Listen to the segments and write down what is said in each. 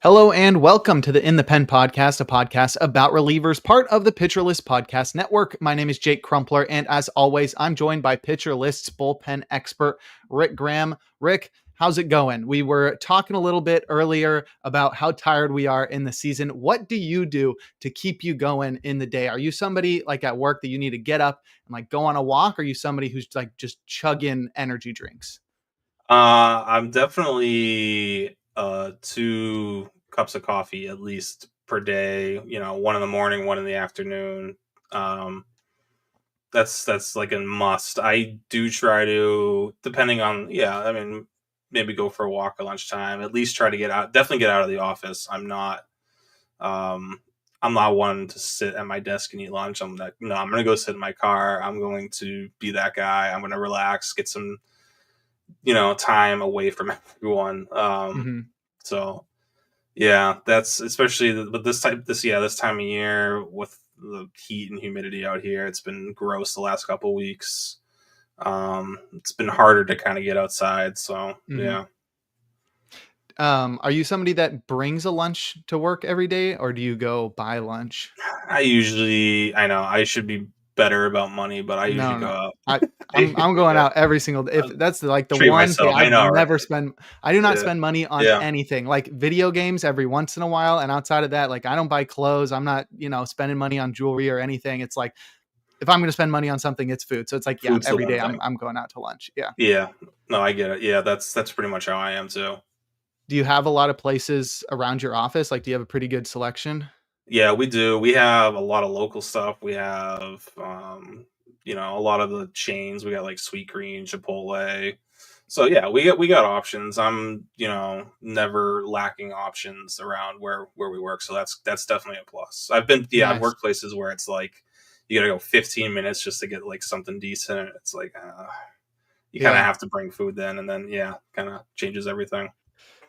Hello and welcome to the In the Pen podcast, a podcast about relievers, part of the Pitcher List podcast network. My name is Jake Crumpler, and as always, I'm joined by Pitcher List's bullpen expert, Rick Graham. Rick, how's it going? We were talking a little bit earlier about how tired we are in the season. What do you do to keep you going in the day? Are you somebody like at work that you need to get up and like go on a walk? Or are you somebody who's like just chugging energy drinks? I'm definitely 2 cups of coffee at least per day. One in the morning, one in the afternoon. Um, that's like a must. I do try to, depending on, maybe go for a walk at lunchtime. At least try to get out. Definitely get out of the office. Um, I'm not one to sit at my desk and eat lunch. I'm like, no, I'm gonna go sit in my car. I'm going to be that guy. I'm gonna relax, get some time away from everyone. So yeah, that's especially but this time of year with the heat and humidity out here, it's been gross the last couple of weeks. It's been harder to kind of get outside. So yeah. Are you somebody that brings a lunch to work every day, or do you go buy lunch? I know I should be better about money, but I usually go out. I'm going out every single day. If that's the Treat one myself. thing I know, never right? spend. I do not spend money on anything like video games every once in a while. And outside of that, like I don't buy clothes. I'm not, spending money on jewelry or anything. It's like, if I'm going to spend money on something, it's food. So it's like, yeah, Food's the every one day thing. I'm going out to lunch. Yeah. Yeah. No, I get it. Yeah, that's pretty much how I am too. Do you have a lot of places around your office? Like, do you have a pretty good selection? Yeah, we do. We have a lot of local stuff. We have, a lot of the chains. We got like Sweet Green, Chipotle. So yeah, we got options. I'm, never lacking options around where we work. So that's definitely a plus. I've Nice. worked places where it's like you got to go 15 minutes just to get like something decent. It's like you kind of have to bring food then, and then kind of changes everything.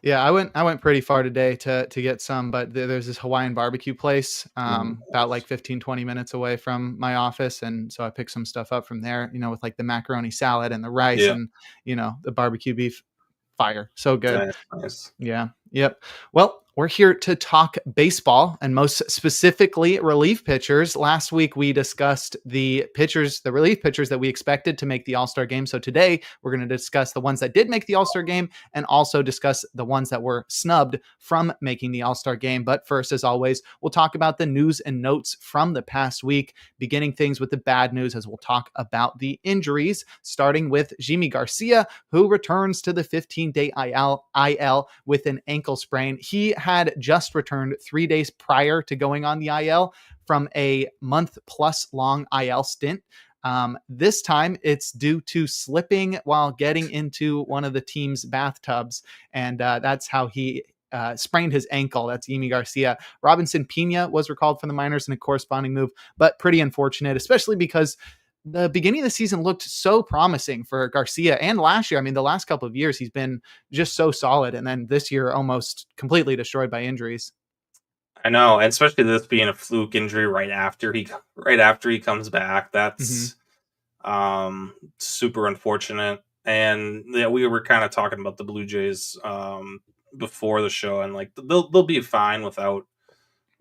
Yeah, I went pretty far today to get some, but there's this Hawaiian barbecue place about like 15, 20 minutes away from my office. And so I picked some stuff up from there, with like the macaroni salad and the rice Yeah, and, the barbecue beef. Fire. So good. nice. Yeah. Yep. Well, we're here to talk baseball and most specifically relief pitchers. Last week, we discussed the relief pitchers that we expected to make the All-Star game. So today we're going to discuss the ones that did make the All-Star game and also discuss the ones that were snubbed from making the All-Star game. But first, as always, we'll talk about the news and notes from the past week, beginning things with the bad news as we'll talk about the injuries, starting with YIMI Garcia, who returns to the 15-day IL with an ankle sprain. He had just returned 3 days prior to going on the IL from a month plus long IL stint. This time it's due to slipping while getting into one of the team's bathtubs. And that's how he sprained his ankle. That's YIMI Garcia. Robinson Pena was recalled from the minors in a corresponding move, but pretty unfortunate, especially because the beginning of the season looked so promising for Garcia, and last year, I mean, the last couple of years, he's been just so solid. And then this year, almost completely destroyed by injuries. I know, and especially this being a fluke injury right after he comes back. That's super unfortunate. And yeah, we were kind of talking about the Blue Jays before the show, and like they'll be fine without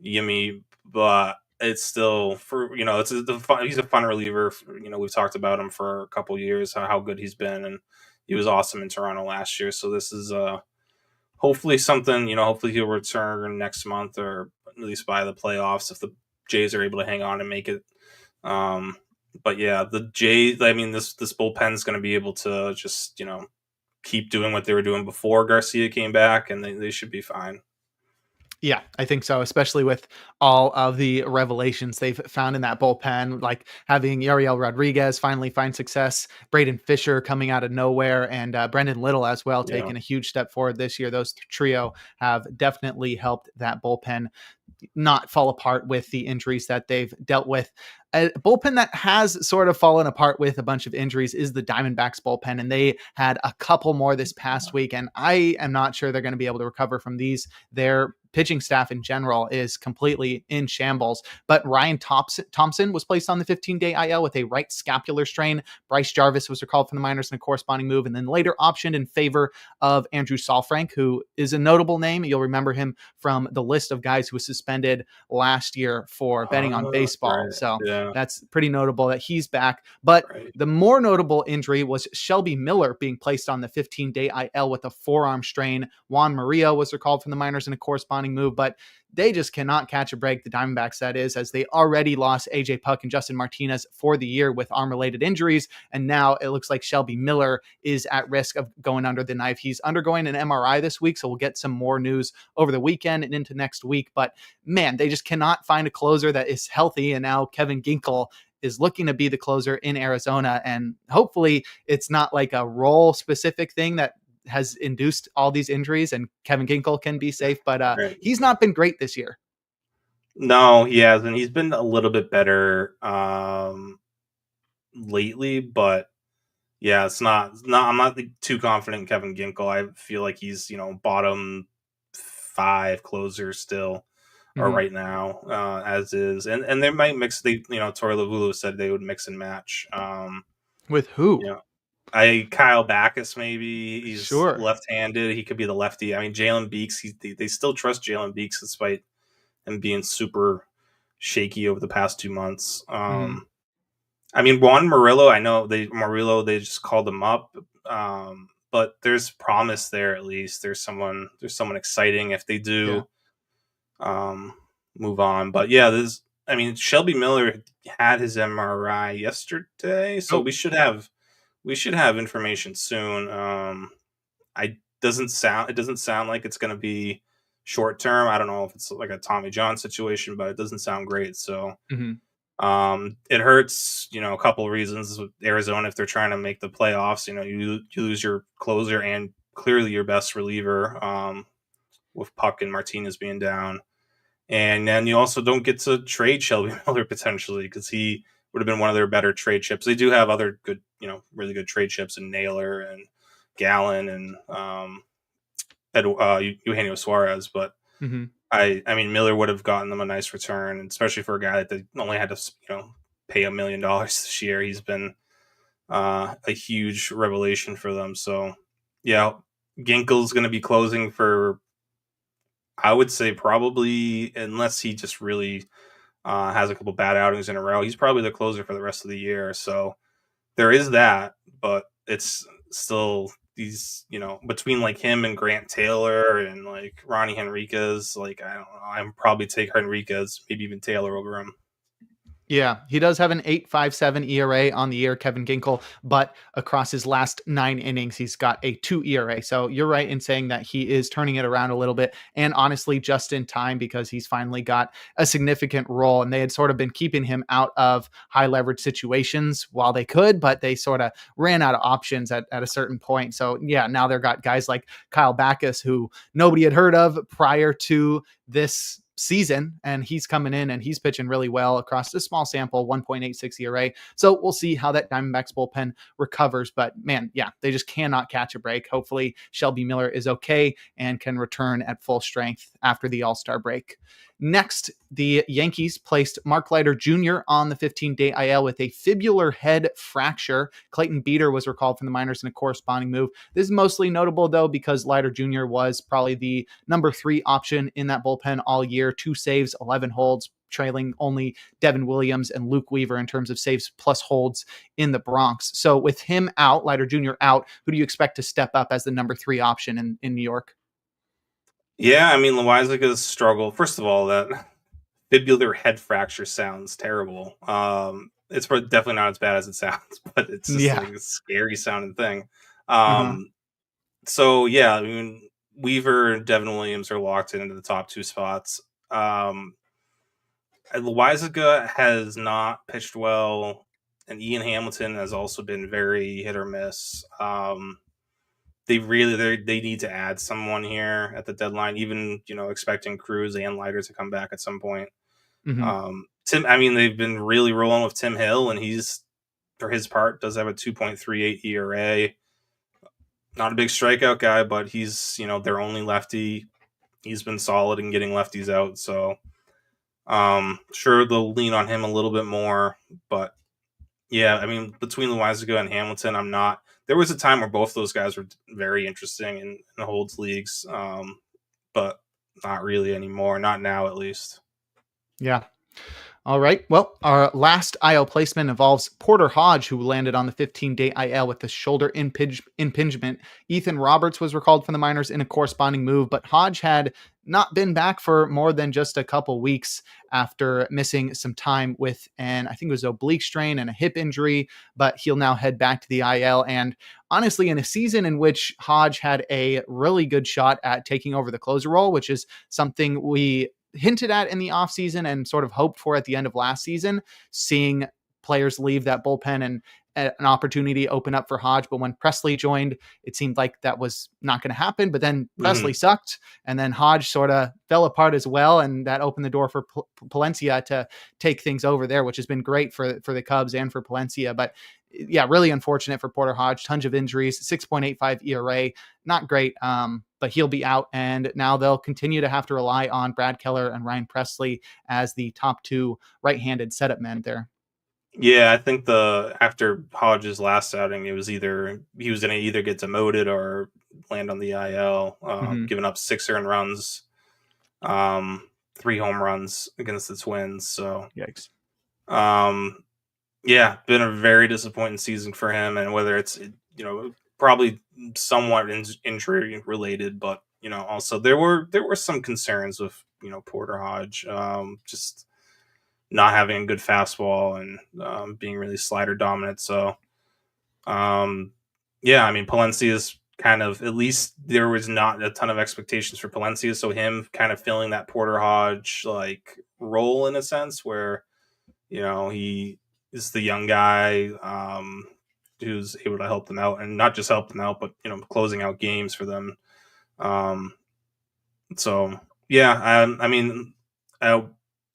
YIMI, but it's still he's a fun reliever. We've talked about him for a couple years, how good he's been, and he was awesome in Toronto last year. So this is hopefully something. Hopefully he'll return next month or at least by the playoffs if the Jays are able to hang on and make it. But yeah, the Jays. I mean, this bullpen is going to be able to just keep doing what they were doing before Garcia came back, and they should be fine. Yeah, I think so, especially with all of the revelations they've found in that bullpen, like having Yariel Rodriguez finally find success, Braden Fisher coming out of nowhere, and Brendan Little as well, taking a huge step forward this year. Those trio have definitely helped that bullpen not fall apart with the injuries that they've dealt with. A bullpen that has sort of fallen apart with a bunch of injuries is the Diamondbacks bullpen, and they had a couple more this past week, and I am not sure they're going to be able to recover from these. Their pitching staff in general is completely in shambles. But Ryan Thompson was placed on the 15-day IL with a right scapular strain. Bryce Jarvis was recalled from the minors in a corresponding move, and then later optioned in favor of Andrew Saalfrank, who is a notable name. You'll remember him from the list of guys who was suspended last year for betting on baseball. Right. So Yeah. that's pretty notable that he's back. But Right. the more notable injury was Shelby Miller being placed on the 15-day IL with a forearm strain. Juan Murillo was recalled from the minors in a corresponding move, but they just cannot catch a break, the Diamondbacks, that is, as they already lost AJ Puck and Justin Martinez for the year with arm-related injuries, and now it looks like Shelby Miller is at risk of going under the knife. He's undergoing an MRI this week, so we'll get some more news over the weekend and into next week, but man, they just cannot find a closer that is healthy, and now Kevin Ginkel is looking to be the closer in Arizona, and hopefully it's not like a role-specific thing that has induced all these injuries and Kevin Ginkel can be safe, but Right. he's not been great this year. No, he hasn't. He's been a little bit better lately, but yeah, it's not. I'm not too confident in Kevin Ginkel. I feel like he's bottom 5 closer still, or Mm-hmm. right now, as is, and they might mix. Tori Lavulu said they would mix and match. With who? You know, Kyle Backus, maybe he's Sure. left-handed. He could be the lefty. I mean, Jalen Beeks. They still trust Jalen Beeks despite him being super shaky over the past 2 months. Mm-hmm. I mean, Juan Murillo. I know they just called him up, but there's promise there at least. There's someone exciting if they Yeah. do move on. But yeah, Shelby Miller had his MRI yesterday, so Oh. we should have information soon. It doesn't sound like it's going to be short term. I don't know if it's like a Tommy John situation, but it doesn't sound great. So Mm-hmm. it hurts, a couple of reasons with Arizona. If they're trying to make the playoffs, you lose your closer and clearly your best reliever, with Puck and Martinez being down. And then you also don't get to trade Shelby Miller potentially, because he would have been one of their better trade chips. They do have other good, really good trade chips in Naylor and Gallen and Eugenio Suarez. But Mm-hmm. I mean, Miller would have gotten them a nice return, especially for a guy that they only had to, pay $1 million this year. He's been a huge revelation for them. So, yeah, Ginkel's going to be closing for, I would say, probably, unless he just really has a couple bad outings in a row, he's probably the closer for the rest of the year. So there is that, but it's still these, between like him and Grant Taylor and like Ronnie Henriquez, like, I don't know, I'm probably take Henriquez, maybe even Taylor over him. Yeah, he does have an 8.57 ERA on the year, Kevin Ginkel, but across his last 9 innings, he's got a 2 ERA. So you're right in saying that he is turning it around a little bit, and honestly, just in time, because he's finally got a significant role, and they had sort of been keeping him out of high leverage situations while they could, but they sort of ran out of options at a certain point. So yeah, now they've got guys like Kyle Backus, who nobody had heard of prior to this season, and he's coming in and he's pitching really well across a small sample, 1.86 ERA. So we'll see how that Diamondbacks bullpen recovers. But man, yeah, they just cannot catch a break. Hopefully Shelby Miller is okay and can return at full strength after the All-Star break. Next, the Yankees placed Mark Leiter Jr. on the 15-day IL with a fibular head fracture. Clayton Beeter was recalled from the minors in a corresponding move. This is mostly notable, though, because Leiter Jr. was probably the number 3 option in that bullpen all year. 2 saves, 11 holds, trailing only Devin Williams and Luke Weaver in terms of saves plus holds in the Bronx. So with him out, Leiter Jr. out, who do you expect to step up as the number 3 option in New York? Yeah, I mean, Loiza's struggle. First of all, that fibular head fracture sounds terrible. It's definitely not as bad as it sounds, but it's just Yeah. like a scary sounding thing. Uh-huh. So yeah, I mean, Weaver and Devin Williams are locked into the top 2 spots. Loizaga has not pitched well, and Ian Hamilton has also been very hit or miss. They need to add someone here at the deadline, even expecting Cruz and Leiter to come back at some point. Mhm. They've been really rolling with Tim Hill, and he's, for his part, does have a 2.38 ERA. Not a big strikeout guy, but he's, their only lefty. He's been solid in getting lefties out, so sure they'll lean on him a little bit more, but yeah, between Loizaga and Hamilton, I'm not. There was a time where both those guys were very interesting in Holds leagues, but not really anymore. Not now, at least. Yeah. All right. Well, our last IL placement involves Porter Hodge, who landed on the 15-day IL with the shoulder impingement. Ethan Roberts was recalled from the minors in a corresponding move, but Hodge had not been back for more than just a couple weeks after missing some time with I think it was oblique strain and a hip injury, but he'll now head back to the IL. And honestly, in a season in which Hodge had a really good shot at taking over the closer role, which is something we hinted at in the offseason and sort of hoped for at the end of last season, seeing players leave that bullpen and an opportunity open up for Hodge. But when Presley joined, it seemed like that was not going to happen. But then Presley sucked, and then Hodge sort of fell apart as well. And that opened the door for Palencia to take things over there, which has been great for the Cubs and for Palencia. But yeah, really unfortunate for Porter Hodge. Tons of injuries, 6.85 ERA, not great. But he'll be out, and now they'll continue to have to rely on Brad Keller and Ryan Presley as the top two right-handed setup men there. Yeah, I think after Hodge's last outing, it was either he was going to either get demoted or land on the IL, giving up 6 earned runs, 3 home runs against the Twins. So, yikes. Yeah, been a very disappointing season for him, and whether it's probably somewhat injury related, but also there were some concerns with Porter Hodge, just not having a good fastball and being really slider dominant. So, Palencia is kind of, at least there was not a ton of expectations for Palencia, so him kind of filling that Porter Hodge like role in a sense where he is the young guy who's able to help them out, and not just help them out, but closing out games for them. So yeah,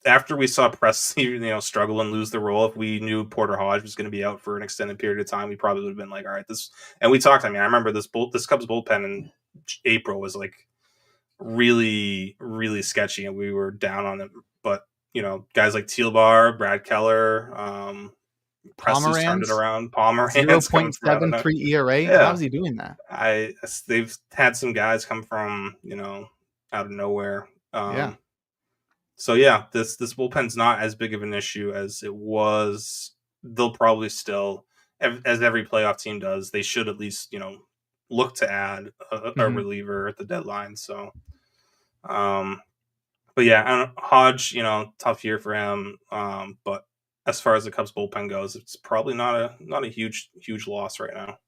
after we saw Presley, struggle and lose the role, if we knew Porter Hodge was going to be out for an extended period of time, we probably would have been like, all right, this. And we talked. I remember this Cubs bullpen in April was like really, really sketchy, and we were down on it. But guys like Tealbar, Brad Keller, Presley's turned it around. Pomeranz 0.73 ERA. Yeah. How's he doing that? They've had some guys come from out of nowhere. Yeah. So yeah, this bullpen's not as big of an issue as it was. They'll probably still, as every playoff team does, they should at least look to add a reliever at the deadline. So, but yeah, Hodge, tough year for him. But as far as the Cubs bullpen goes, it's probably not a huge loss right now.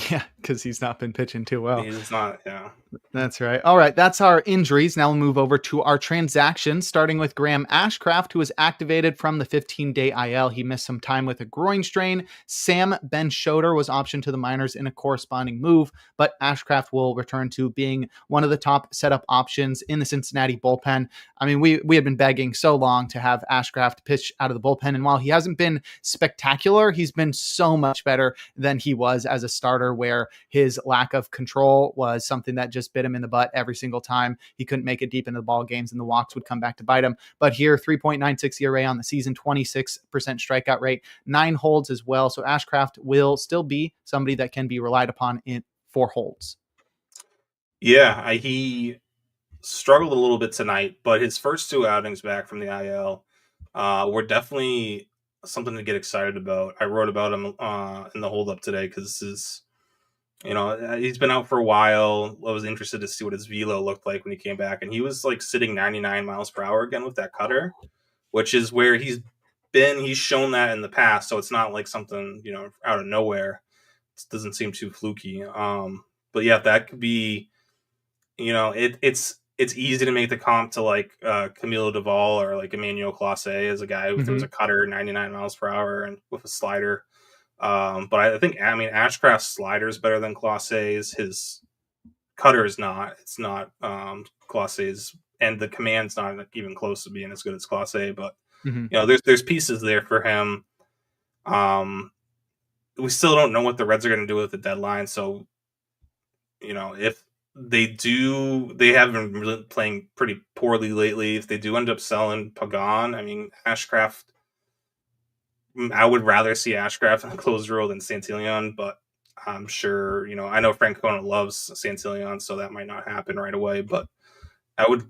Yeah, because he's not been pitching too well. He's not, yeah. That's right. All right, that's our injuries. Now we'll move over to our transactions, starting with Graham Ashcraft, who was activated from the 15-day IL. He missed some time with a groin strain. Sam Ben-Shoder was optioned to the minors in a corresponding move, but Ashcraft will return to being one of the top setup options in the Cincinnati bullpen. We had been begging so long to have Ashcraft pitch out of the bullpen, and while he hasn't been spectacular, he's been so much better than he was as a starter, where his lack of control was something that just bit him in the butt every single time. He couldn't make it deep into the ball games, and the walks would come back to bite him. But here, 3.96 ERA on the season, 26% strikeout rate, 9 holds as well. So Ashcraft will still be somebody that can be relied upon for holds. Yeah, he struggled a little bit tonight, but his first 2 outings back from the IL were definitely something to get excited about. I wrote about him in the hold up today because this is, he's been out for a while. I was interested to see what his velo looked like when he came back, and he was like sitting 99 miles per hour again with that cutter, which is where he's been. He's shown that in the past, so it's not like something out of nowhere. It doesn't seem too fluky. But yeah, that could be, it's easy to make the comp to like Camilo Doval or like Emmanuel Clase as a guy who throws a cutter 99 miles per hour and with a slider. But I think, Ashcraft's slider is better than Clase's. His cutter is not. It's not Clase's, and the command's not even close to being as good as Clase. But Mm-hmm. there's pieces there for him. We still don't know what the Reds are going to do with the deadline. So, if they have been really playing pretty poorly lately. If they do end up selling Pagan, I mean, Ashcraft, I would rather see Ashcraft in the closer role than Santillan, but I'm sure, I know Francona loves Santillan, so that might not happen right away, but I would,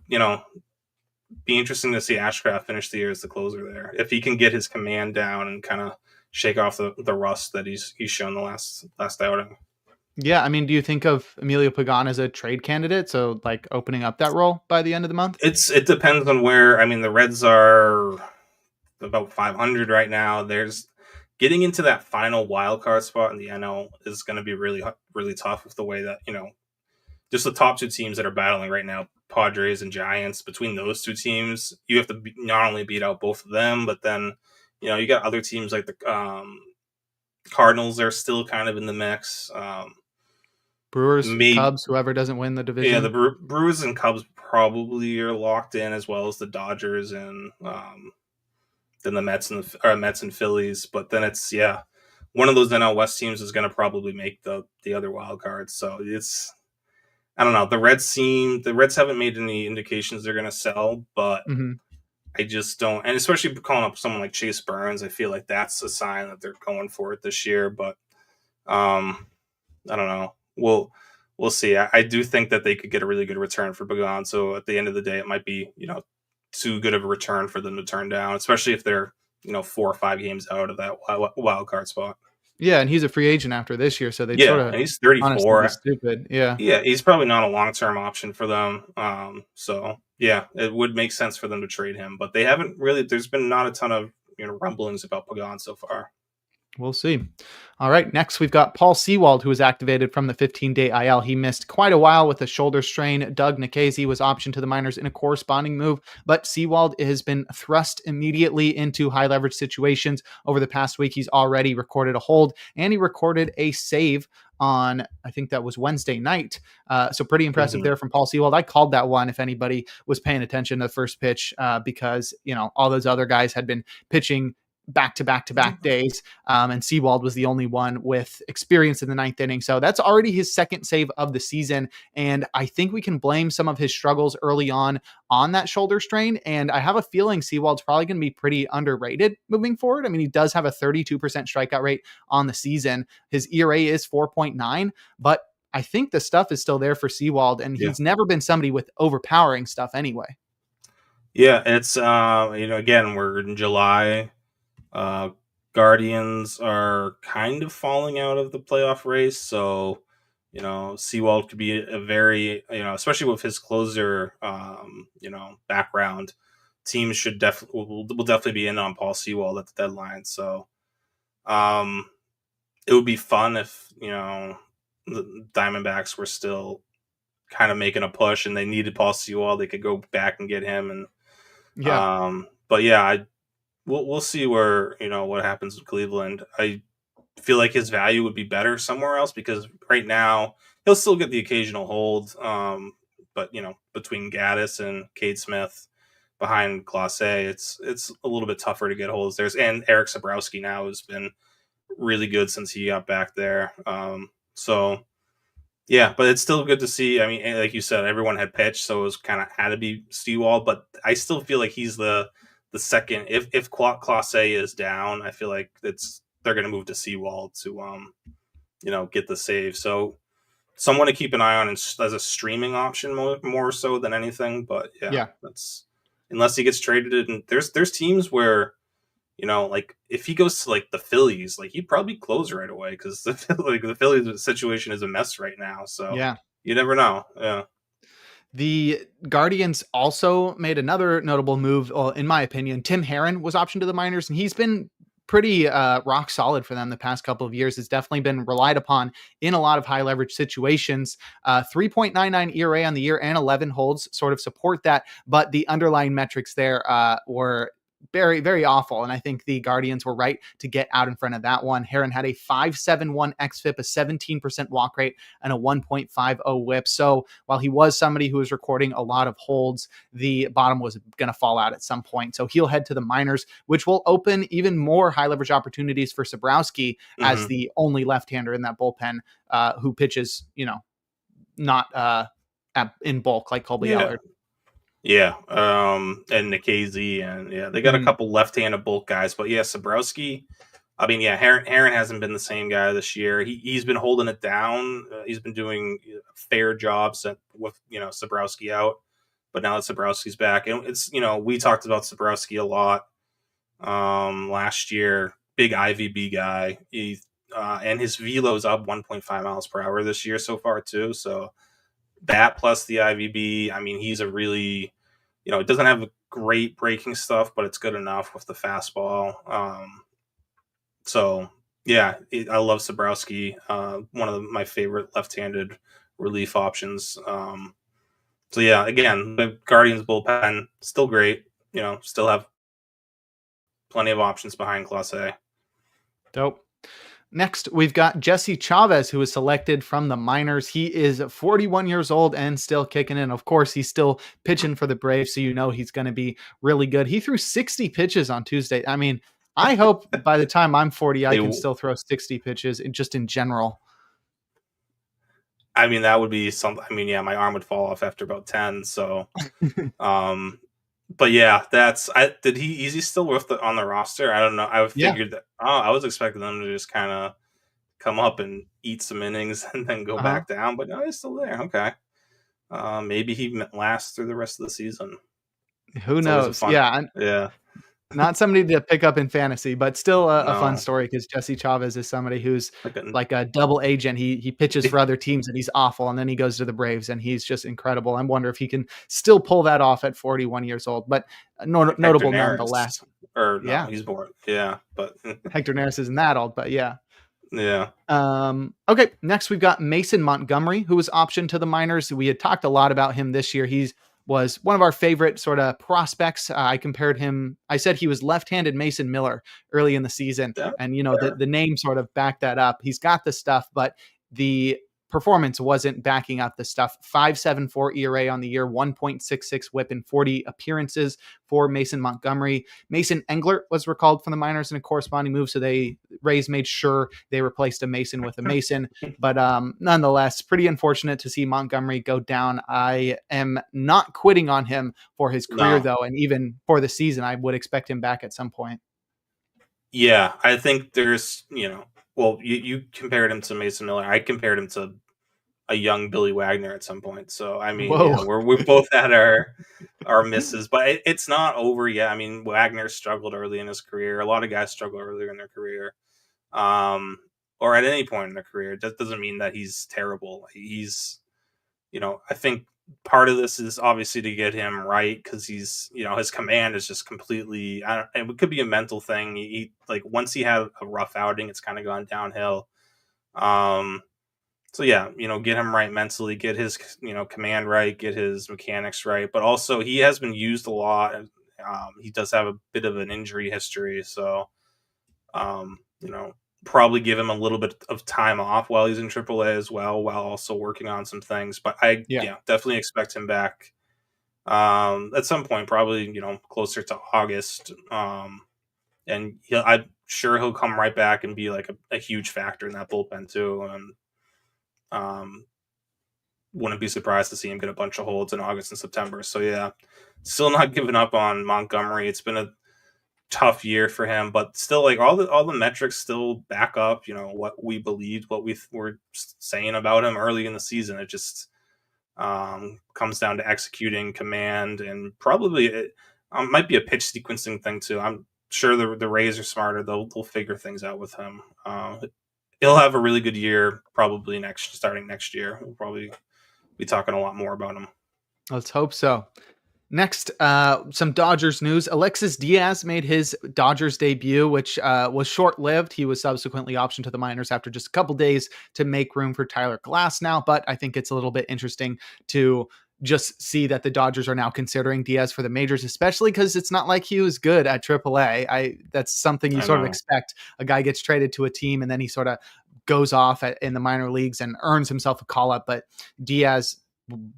be interesting to see Ashcraft finish the year as the closer there. If he can get his command down and kind of shake off the rust that he's shown the last outing. Yeah, I mean, do you think of Emilio Pagan as a trade candidate? So like opening up that role by the end of the month? It depends on where. I mean, the Reds are about 500 right now. There's getting into that final wild card spot in the NL is going to be really, really tough with the way that, just the top two teams that are battling right now, Padres and Giants. Between those two teams, you have to not only beat out both of them, but then, you got other teams like the Cardinals are still kind of in the mix. Brewers, Cubs, whoever doesn't win the division. Yeah, the Brewers and Cubs probably are locked in, as well as the Dodgers and then the Mets and Phillies. But then it's one of those NL West teams is going to probably make the other wild cards. So it's, I don't know. The Reds haven't made any indications they're going to sell, but I just don't. And especially calling up someone like Chase Burns, I feel like that's a sign that they're going for it this year. But I don't know. We'll see. I do think that they could get a really good return for Pagan. So at the end of the day, it might be, too good of a return for them to turn down, especially if they're, 4 or 5 games out of that wild card spot. Yeah, and he's a free agent after this year, so they sort of, and he's 34. Stupid. Yeah, he's probably not a long-term option for them. So yeah, it would make sense for them to trade him, but they haven't really. There's been not a ton of rumblings about Pagan so far. We'll see. All right. Next, we've got Paul Sewald, who was activated from the 15-day IL. He missed quite a while with a shoulder strain. Doug Nikhazy was optioned to the minors in a corresponding move, but Sewald has been thrust immediately into high leverage situations. Over the past week, he's already recorded a hold and he recorded a save on, I think that was Wednesday night. So pretty impressive there from Paul Sewald. I called that one if anybody was paying attention to the first pitch because, all those other guys had been pitching back-to-back days. And Sewald was the only one with experience in the ninth inning. So that's already his second save of the season. And I think we can blame some of his struggles early on that shoulder strain. And I have a feeling Sewald's probably going to be pretty underrated moving forward. I mean, he does have a 32% strikeout rate on the season. His ERA is 4.9, but I think the stuff is still there for Sewald, and he's never been somebody with overpowering stuff anyway. Yeah, it's, again, we're in July. Guardians are kind of falling out of the playoff race, so Sewald could be a very, especially with his closer background, teams should will definitely be in on Paul Sewald at the deadline. So it would be fun if the Diamondbacks were still kind of making a push and they needed Paul Sewald, they could go back and get him. And but yeah, We'll see where, what happens with Cleveland. I feel like his value would be better somewhere else because right now he'll still get the occasional hold. But, between Gaddis and Cade Smith behind Clase, it's a little bit tougher to get holds. And Eric Sabrowski now has been really good since he got back there. So, yeah, but it's still good to see. I mean, like you said, everyone had pitched, so it was kind of had to be Sewald, but I still feel like he's the second, if Clase is down, I feel like they're going to move to Sewald to get the save. So someone to keep an eye on as a streaming option more so than anything. But that's unless he gets traded. And there's teams where like if he goes to like the Phillies, like he'd probably close right away because the Phillies situation is a mess right now. So you never know. Yeah. The Guardians also made another notable move. In my opinion, Tim Herron was optioned to the minors, and he's been pretty rock solid for them the past couple of years. Has definitely been relied upon in a lot of high leverage situations. 3.99 ERA on the year and 11 holds sort of support that, but the underlying metrics there were very, very awful. And I think the Guardians were right to get out in front of that one. Herron had a 5.71 xFIP, a 17% walk rate, and a 1.50 whip. So while he was somebody who was recording a lot of holds, the bottom was going to fall out at some point. So he'll head to the minors, which will open even more high leverage opportunities for Sabrowski as the only left-hander in that bullpen who pitches, not in bulk like Colby Allard. Yeah, and Nikhazy, and they got a couple left-handed bulk guys, but Sabrowski. I mean, Herron hasn't been the same guy this year. He's been holding it down. He's been doing fair jobs with Sabrowski out, but now that Sabrowski's back, and it's we talked about Sabrowski a lot last year. Big IVB guy. And his velo's up 1.5 miles per hour this year so far too. So that plus the IVB, I mean, he's a really, it doesn't have great breaking stuff, but it's good enough with the fastball. I love Sabrowski. One of my favorite left-handed relief options. Again, the Guardians bullpen still great. Still have plenty of options behind Class A. Dope. Next, we've got Jesse Chavez, who was selected from the minors. He is 41 years old and still kicking in. Of course, he's still pitching for the Braves, so he's going to be really good. He threw 60 pitches on Tuesday. I mean, I hope by the time I'm 40, I can still throw 60 pitches just in general. I mean, that would be something. I mean, my arm would fall off after about 10. So, but did he still on the roster? I don't know. I figured that. Oh, I was expecting them to just kind of come up and eat some innings and then go back down, but no, he's still there. Okay. Maybe he lasts through the rest of the season. Who knows? Yeah. Not somebody to pick up in fantasy, but still a fun story because Jesse Chavez is somebody who's like a double agent. He pitches for other teams and he's awful, and then he goes to the Braves and he's just incredible. I wonder if he can still pull that off at 41 years old, but notable nonetheless. He's born. Yeah, but Hector Neris isn't that old, but yeah. Yeah. Okay. Next, we've got Mason Montgomery, who was optioned to the minors. We had talked a lot about him this year. He's was one of our favorite sort of prospects. I said he was left-handed Mason Miller early in the season. And, the name sort of backed that up. He's got the stuff, but the performance wasn't backing up the stuff. 5.74 ERA on the year, 1.66 whip in 40 appearances for Mason Montgomery. Mason Engler was recalled from the minors in a corresponding move, so Rays made sure they replaced a Mason with a Mason. But nonetheless, pretty unfortunate to see Montgomery go down. I am not quitting on him for his career, though, and even for the season, I would expect him back at some point. Yeah, I think there's, well, you compared him to Mason Miller. I compared him to a young Billy Wagner at some point. So, I mean, we both had our misses, but it's not over yet. I mean, Wagner struggled early in his career. A lot of guys struggle earlier in their career, or at any point in their career. That doesn't mean that he's terrible. He's, I think part of this is obviously to get him right because he's, his command is just completely. It could be a mental thing. He once he had a rough outing, it's kind of gone downhill. So get him right mentally, get his command right, get his mechanics right. But also he has been used a lot. He does have a bit of an injury history, so probably give him a little bit of time off while he's in AAA as well, while also working on some things. But I definitely expect him back at some point, probably closer to August. And I'm sure he'll come right back and be like a huge factor in that bullpen too. And wouldn't be surprised to see him get a bunch of holds in August and September. So still not giving up on Montgomery. It's been a tough year for him, but still all the metrics still back up, what we believed, what we were saying about him early in the season. It just comes down to executing command, and probably it might be a pitch sequencing thing too. I'm sure the Rays are smarter. They'll figure things out with him. He'll have a really good year, probably starting next year. We'll probably be talking a lot more about him. Let's hope so. Next, some Dodgers news. Alexis Diaz made his Dodgers debut, which was short-lived. He was subsequently optioned to the minors after just a couple days to make room for Tyler Glasnow. But I think it's a little bit interesting to just see that the Dodgers are now considering Diaz for the majors, especially because it's not like he was good at AAA. That's something you I sort of know. expect. A guy gets traded to a team and then he sort of goes off in the minor leagues and earns himself a call up. But Diaz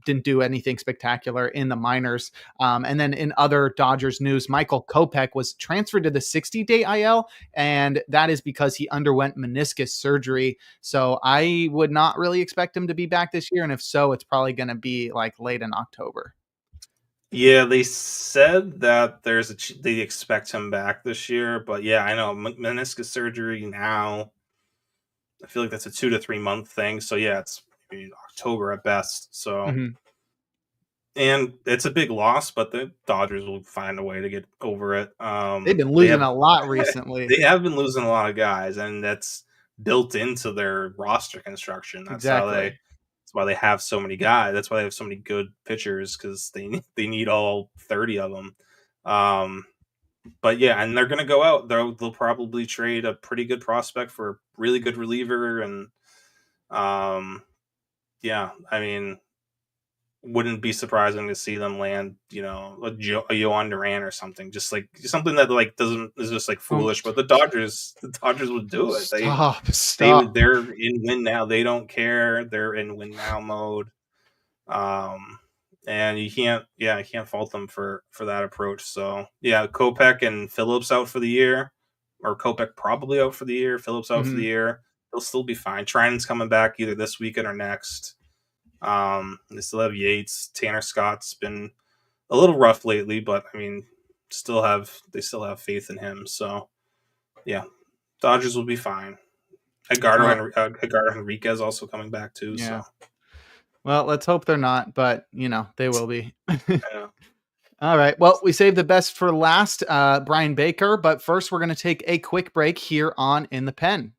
didn't do anything spectacular in the minors. And then in other Dodgers news, Michael Kopech was transferred to the 60-day IL, and that is because he underwent meniscus surgery. So I would not really expect him to be back this year. And if so, it's probably going to be like late in October. Yeah, they said that they expect him back this year, but yeah, I know meniscus surgery now. I feel like that's a 2 to 3 month thing. So yeah, it's maybe October at best. So Mm-hmm. and it's a big loss, but the Dodgers will find a way to get over it. They've been They losing have a lot recently. they have been losing a lot of guys, and that's built into their roster construction. Exactly. That's why they have so many guys. That's why they have so many good pitchers, because they need all 30 of them. But yeah, and they're gonna go out. They'll probably trade a pretty good prospect for a really good reliever, and yeah, I mean, wouldn't be surprising to see them land, a Yohan Duran or something, just like something that like doesn't is just like foolish. But the Dodgers would do it. Stop. They're in win now. They don't care. They're in win now mode. And you can't fault them for that approach. So yeah, Kopech and Phillips out for the year, or Kopech probably out for the year. Phillips out for the Mm-hmm. year. They'll still be fine. Trinan's coming back either this weekend or next. They still have Yates. Tanner Scott's been a little rough lately, but I mean, they still have faith in him. So yeah, Dodgers will be fine. Well, Edgardo Henriquez also coming back too. yeah. So Well, let's hope they're not, but they will be. yeah. All right. Well, we saved the best for last, Bryan Baker, but first we're going to take a quick break here on In the Pen.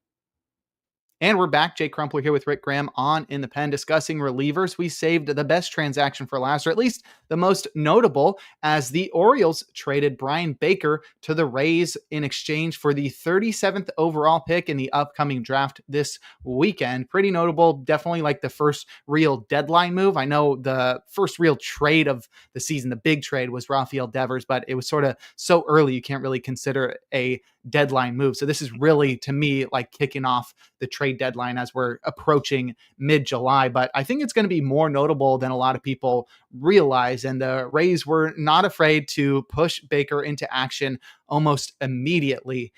And we're back. Jake Crumpler here with Rick Graham on In the Pen discussing relievers. We saved the best transaction for last, or at least the most notable, as the Orioles traded Bryan Baker to the Rays in exchange for the 37th overall pick in the upcoming draft this weekend. Pretty notable. Definitely like the first real deadline move. I know the first real trade of the season, the big trade, was Rafael Devers, but it was sort of so early you can't really consider a deadline move. So this is really, to me, like kicking off the trade deadline as we're approaching mid-July. But I think it's going to be more notable than a lot of people realize. And the Rays were not afraid to push Baker into action almost immediately.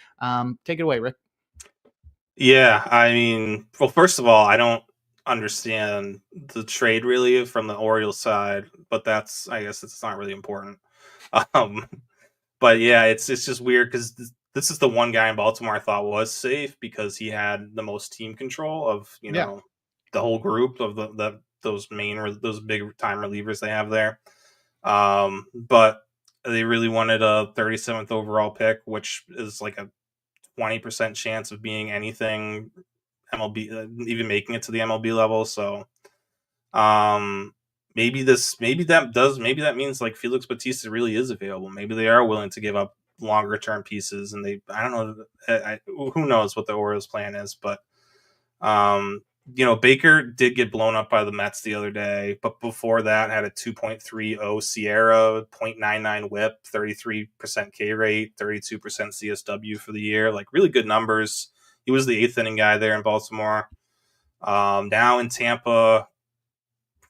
Take it away, Rick. Yeah, I mean, well, first of all, I don't understand the trade really from the Orioles side, but I guess it's not really important. Um, but yeah, it's just weird because this is the one guy in Baltimore I thought was safe because he had the most team control of Yeah. the whole group of those big time relievers they have there. But they really wanted a 37th overall pick, which is like a 20% chance of being anything MLB, even making it to the MLB level. So maybe that means like Felix Bautista really is available. Maybe they are willing to give up longer term pieces, and I don't know, who knows what the Orioles plan is, but Baker did get blown up by the Mets the other day, but before that had a 2.30 Sierra, 0.99 WHIP, 33% K rate, 32% CSW for the year. Like really good numbers. He was the 8th inning guy there in Baltimore. Now in Tampa,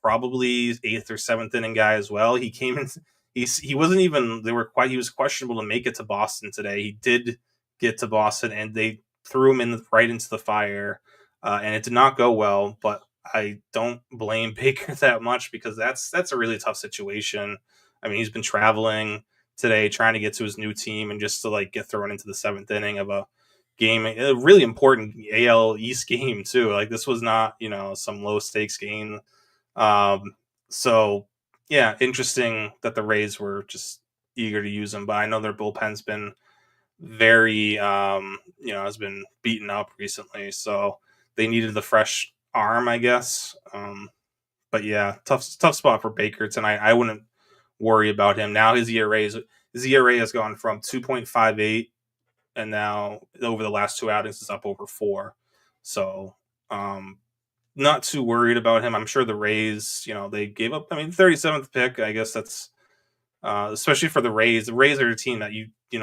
probably 8th or 7th inning guy as well. He came in. He wasn't even. He was questionable to make it to Boston today. He did get to Boston, and they threw him right into the fire, and it did not go well. But I don't blame Baker that much because that's a really tough situation. I mean, he's been traveling today trying to get to his new team, and just to like get thrown into the 7th inning of a game, a really important AL East game too. Like this was not some low stakes game. So yeah, interesting that the Rays were just eager to use him, but I know their bullpen's been very, has been beaten up recently, so they needed the fresh arm, I guess. But yeah, tough spot for Baker tonight. I wouldn't worry about him now. His ERA has gone from 2.58, and now over the last 2 outings is up over 4. So, not too worried about him. I'm sure the Rays, they gave up. I mean, 37th pick. I guess that's especially for the Rays. The Rays are a team that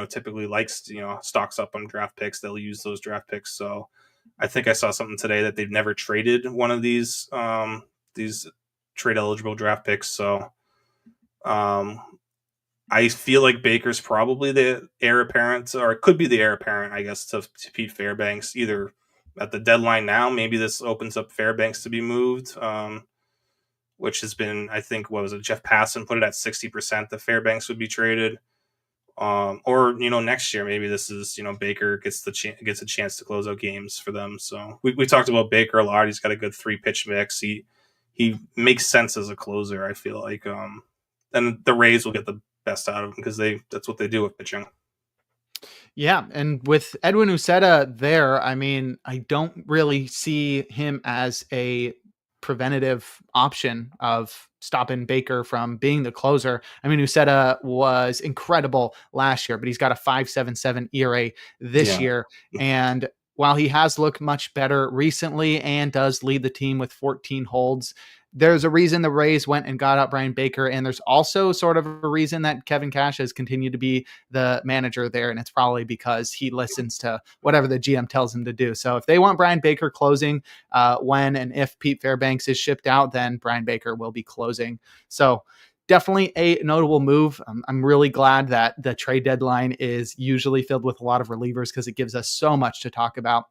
typically likes stocks up on draft picks. They'll use those draft picks. So I think I saw something today that they've never traded one of these trade eligible draft picks. So I feel like Baker's probably the heir apparent, or it could be the heir apparent, I guess, to Pete Fairbanks, either at the deadline now. Maybe this opens up Fairbanks to be moved, which has been, I think, what was it? Jeff Passan put it at 60% that Fairbanks would be traded. Or next year, maybe this is Baker gets a chance to close out games for them. So we talked about Baker a lot. He's got a good 3-pitch mix. He makes sense as a closer, I feel like. And the Rays will get the best out of him because that's what they do with pitching. Yeah, and with Edwin Uceta there, I mean, I don't really see him as a preventative option of stopping Baker from being the closer. I mean, Uceta was incredible last year, but he's got a 5.77 ERA this year. And while he has looked much better recently and does lead the team with 14 holds, there's a reason the Rays went and got out Bryan Baker. And there's also sort of a reason that Kevin Cash has continued to be the manager there. And it's probably because he listens to whatever the GM tells him to do. So if they want Bryan Baker closing when and if Pete Fairbanks is shipped out, then Bryan Baker will be closing. So definitely a notable move. I'm really glad that the trade deadline is usually filled with a lot of relievers because it gives us so much to talk about.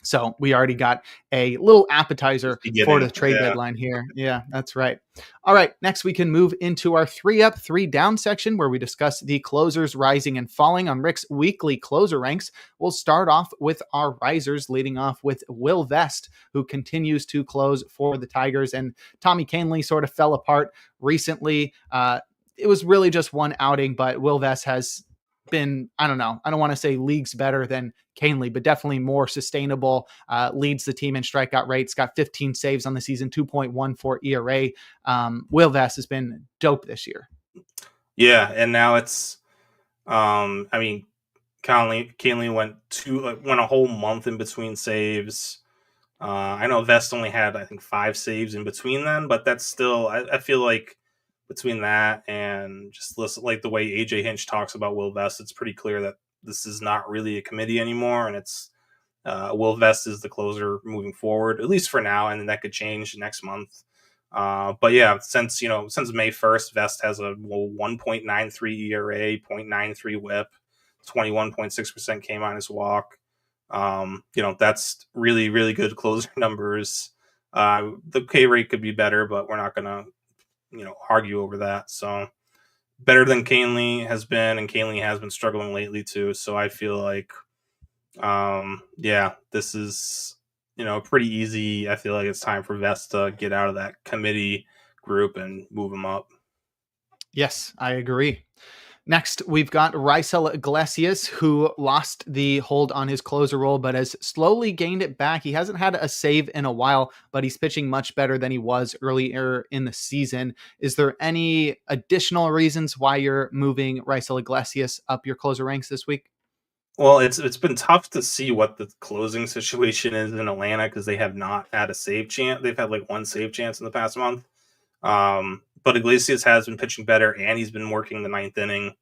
So we already got a little appetizer for the trade deadline here. Yeah, that's right. All right. Next, we can move into our 3 up, 3 down section where we discuss the closers rising and falling on Rick's weekly closer ranks. We'll start off with our risers, leading off with Will Vest, who continues to close for the Tigers. And Tommy Kahnle sort of fell apart recently. It was really just one outing, but Will Vest has been, I don't want to say leagues better than Kahnle, but definitely more sustainable, leads the team in strikeout rates, got 15 saves on the season, 2.14 ERA. Will Vest has been dope this year. Yeah. And now it's, I mean, Kahnle went a whole month in between saves. I know Vest only had, I think, 5 saves in between them, but that's still, I feel like between that and just listen, like the way AJ Hinch talks about Will Vest, it's pretty clear that this is not really a committee anymore. And it's Will Vest is the closer moving forward, at least for now. And that could change next month. But yeah, since May 1st, Vest has a 1.93 ERA, 0.93 whip, 21.6% K minus walk. That's really, really good closer numbers. The K rate could be better, but we're not going to, argue over that. So better than Kahnle has been, and Kahnle has been struggling lately too. So I feel like, this is, pretty easy. I feel like it's time for Vest to get out of that committee group and move him up. Yes, I agree. Next, we've got Raisel Iglesias, who lost the hold on his closer role, but has slowly gained it back. He hasn't had a save in a while, but he's pitching much better than he was earlier in the season. Is there any additional reasons why you're moving Raisel Iglesias up your closer ranks this week? Well, it's been tough to see what the closing situation is in Atlanta because they have not had a save chance. They've had like 1 save chance in the past month. But Iglesias has been pitching better, and he's been working the 9th inning,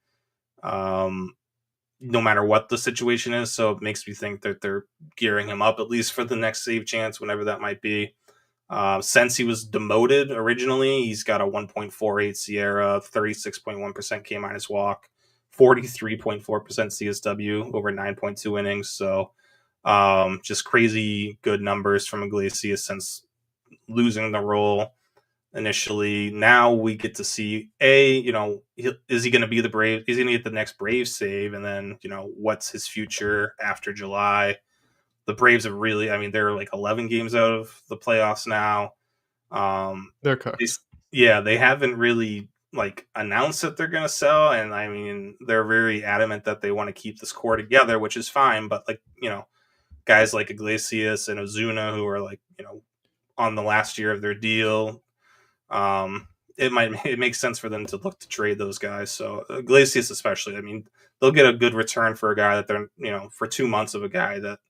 no matter what the situation is. So it makes me think that they're gearing him up at least for the next save chance, whenever that might be. Since he was demoted originally, he's got a 1.48 Sierra, 36.1% K minus walk, 43.4% CSW over 9.2 innings. So just crazy good numbers from Iglesias since losing the role initially. Now we get to see is he going to be the Brave? Is he going to get the next Brave save? And then, what's his future after July? The Braves have really, they're like 11 games out of the playoffs now. They're cooked. They haven't really announced that they're going to sell. And they're very adamant that they want to keep this core together, which is fine. But guys like Iglesias and Ozuna, who are on the last year of their deal, it makes sense for them to look to trade those guys. So Iglesias especially, they'll get a good return for a guy that they're, for 2 months of a guy that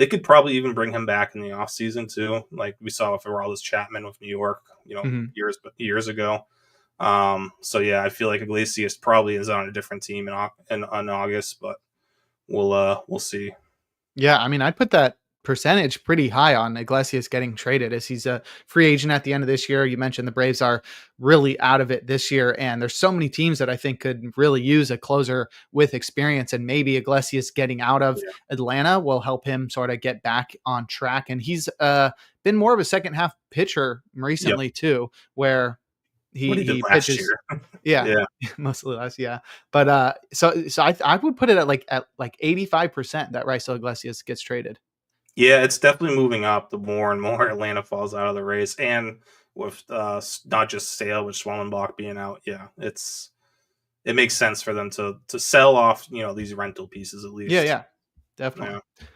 They could probably even bring him back in the offseason too, like we saw with Aroldis Chapman with New York, Mhm. years ago. So yeah, I feel like Iglesias probably is on a different team in August, but we'll see. Yeah, I mean, I'd put that percentage pretty high on Iglesias getting traded as he's a free agent at the end of this year. You mentioned the Braves are really out of it this year, and there's so many teams that I think could really use a closer with experience, and maybe Iglesias getting out of Yeah. Atlanta will help him sort of get back on track. And he's been more of a second half pitcher Yep. recently too, where What he did he last pitches. year. Yeah, Yeah. mostly less, yeah. But, I would put it at 85% that Raisel Iglesias gets traded. Yeah, it's definitely moving up the more and more Atlanta falls out of the race, and with not just Sale, with Schwellenbach being out. Yeah, it makes sense for them to sell off these rental pieces at Yeah, least. yeah, definitely. Yeah,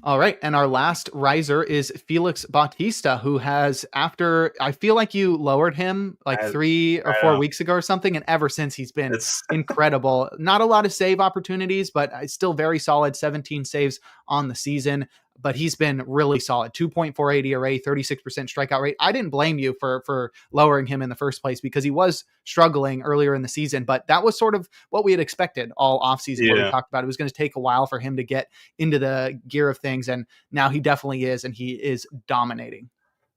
All right. And our last riser is Felix Bautista, who has, after I feel like you lowered him like I 3 or 4 know weeks ago or something. And ever since he's been it's incredible. Not a lot of save opportunities, but still very solid 17 saves on the season. But he's been really solid 2.48 ERA, 36% strikeout rate. I didn't blame you for lowering him in the first place because he was struggling earlier in the season. But that was sort of what we had expected all offseason, where we yeah. talked about it was going to take a while for him to get into the gear of things, and now he definitely is, and he is dominating.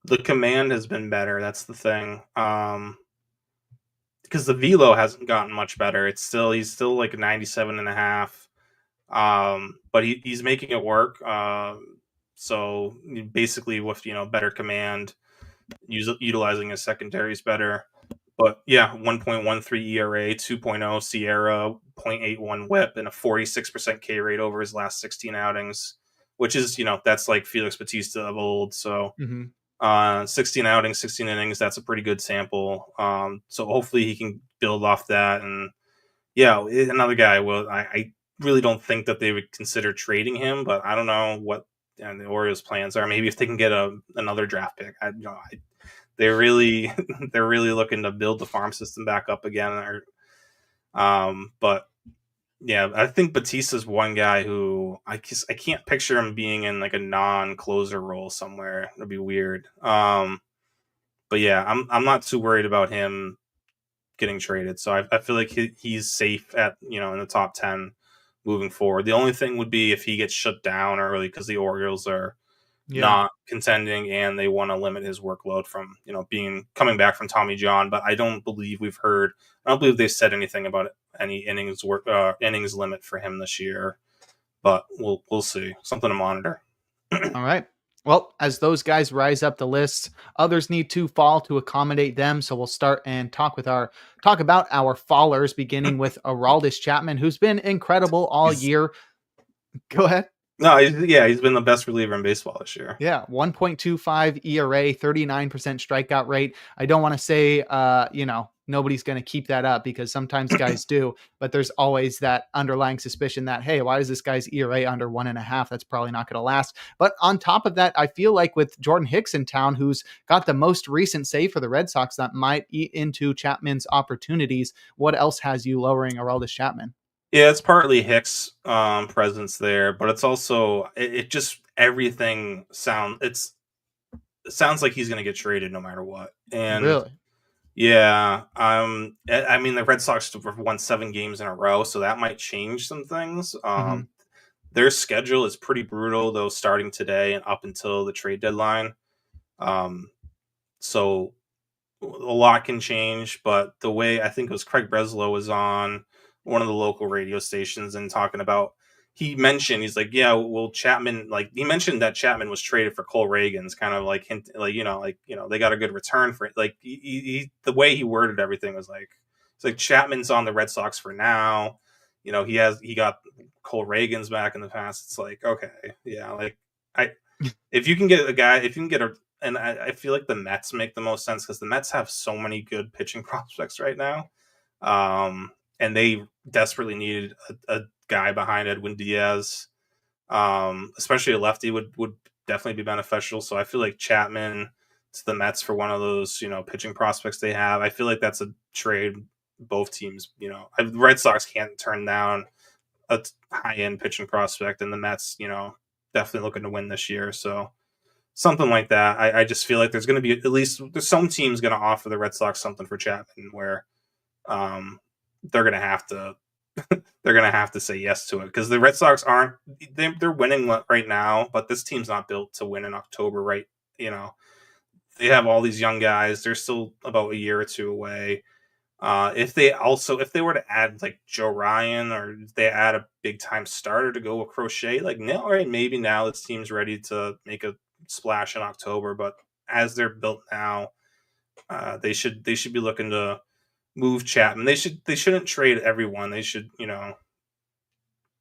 The command has been better. That's the thing. Because the velo hasn't gotten much better. He's still like 97 and a half. But he's making it work. So basically, with better command, utilizing his secondaries better. But yeah, 1.13 ERA, 2.0 Sierra, 0.81 WHIP, and a 46% K rate over his last 16 outings, which is that's like Felix Bautista of old. So Hmm. 16 outings, 16 innings, that's a pretty good sample. So hopefully he can build off that. And yeah, another guy. Well, I really don't think that they would consider trading him, but I don't know what the Orioles' plans are. Maybe if they can get another draft pick. They're really they're really looking to build the farm system back up again. But yeah, I think Batista's one guy who I can't picture him being in like a non-closer role somewhere. It'd be weird. But yeah, I'm not too worried about him getting traded. So I feel like he's safe at in the top 10 moving forward. The only thing would be if he gets shut down early because the Orioles are Yeah. not contending and they want to limit his workload from being coming back from Tommy John. But I don't believe they've said anything about any innings limit for him this year. But we'll see. Something to monitor. All right. Well, as those guys rise up the list, others need to fall to accommodate them. So we'll start and talk about our fallers, beginning with Aroldis Chapman, who's been incredible all He's year. Go ahead. no, he's been the best reliever in baseball this year. Yeah, 1.25 ERA, 39% strikeout rate. I don't want to say, nobody's going to keep that up because sometimes guys do, but there's always that underlying suspicion that, hey, why is this guy's ERA under 1.5? That's probably not going to last. But on top of that, I feel like with Jordan Hicks in town, who's got the most recent save for the Red Sox, that might eat into Chapman's opportunities. What else has you lowering Aroldis Chapman? Yeah, it's partly Hicks' presence there, but it's also it just everything it sounds like he's going to get traded no matter what. And Really? yeah, I mean the Red Sox have won 7 games in a row, so that might change some things. Hmm. Their schedule is pretty brutal though, starting today and up until the trade deadline. Um, so a lot can change, but the way I think it was Craig Breslow was on one of the local radio stations and talking about he's like, yeah, well, Chapman, like he mentioned that Chapman was traded for Cole Reagan's kind of like hint, they got a good return for it. Like the way he worded everything was like, it's like Chapman's on the Red Sox for now. He got Cole Reagan's back in the past. It's like, okay, yeah, like I if you can get a guy, if you can get a and I feel like the Mets make the most sense because the Mets have so many good pitching prospects right now. And they desperately needed a guy behind Edwin Diaz. Especially a lefty would definitely be beneficial. So I feel like Chapman to the Mets for one of those, pitching prospects they have. I feel like that's a trade both teams, the Red Sox can't turn down a high end pitching prospect, and the Mets, definitely looking to win this year. So something like that. I just feel like there's going to be at least there's some teams going to offer the Red Sox something for Chapman where um, they're going to have to they're going to have to say yes to it because the Red Sox aren't they're winning right now, but this team's not built to win in October, right? You know, they have all these young guys. They're still about a year or two away. If they were to add like Joe Ryan or if they add a big time starter to go with Crochet, like no, right? Maybe now this team's ready to make a splash in October. But as they're built now, they should be looking to move Chapman. They shouldn't trade everyone. They should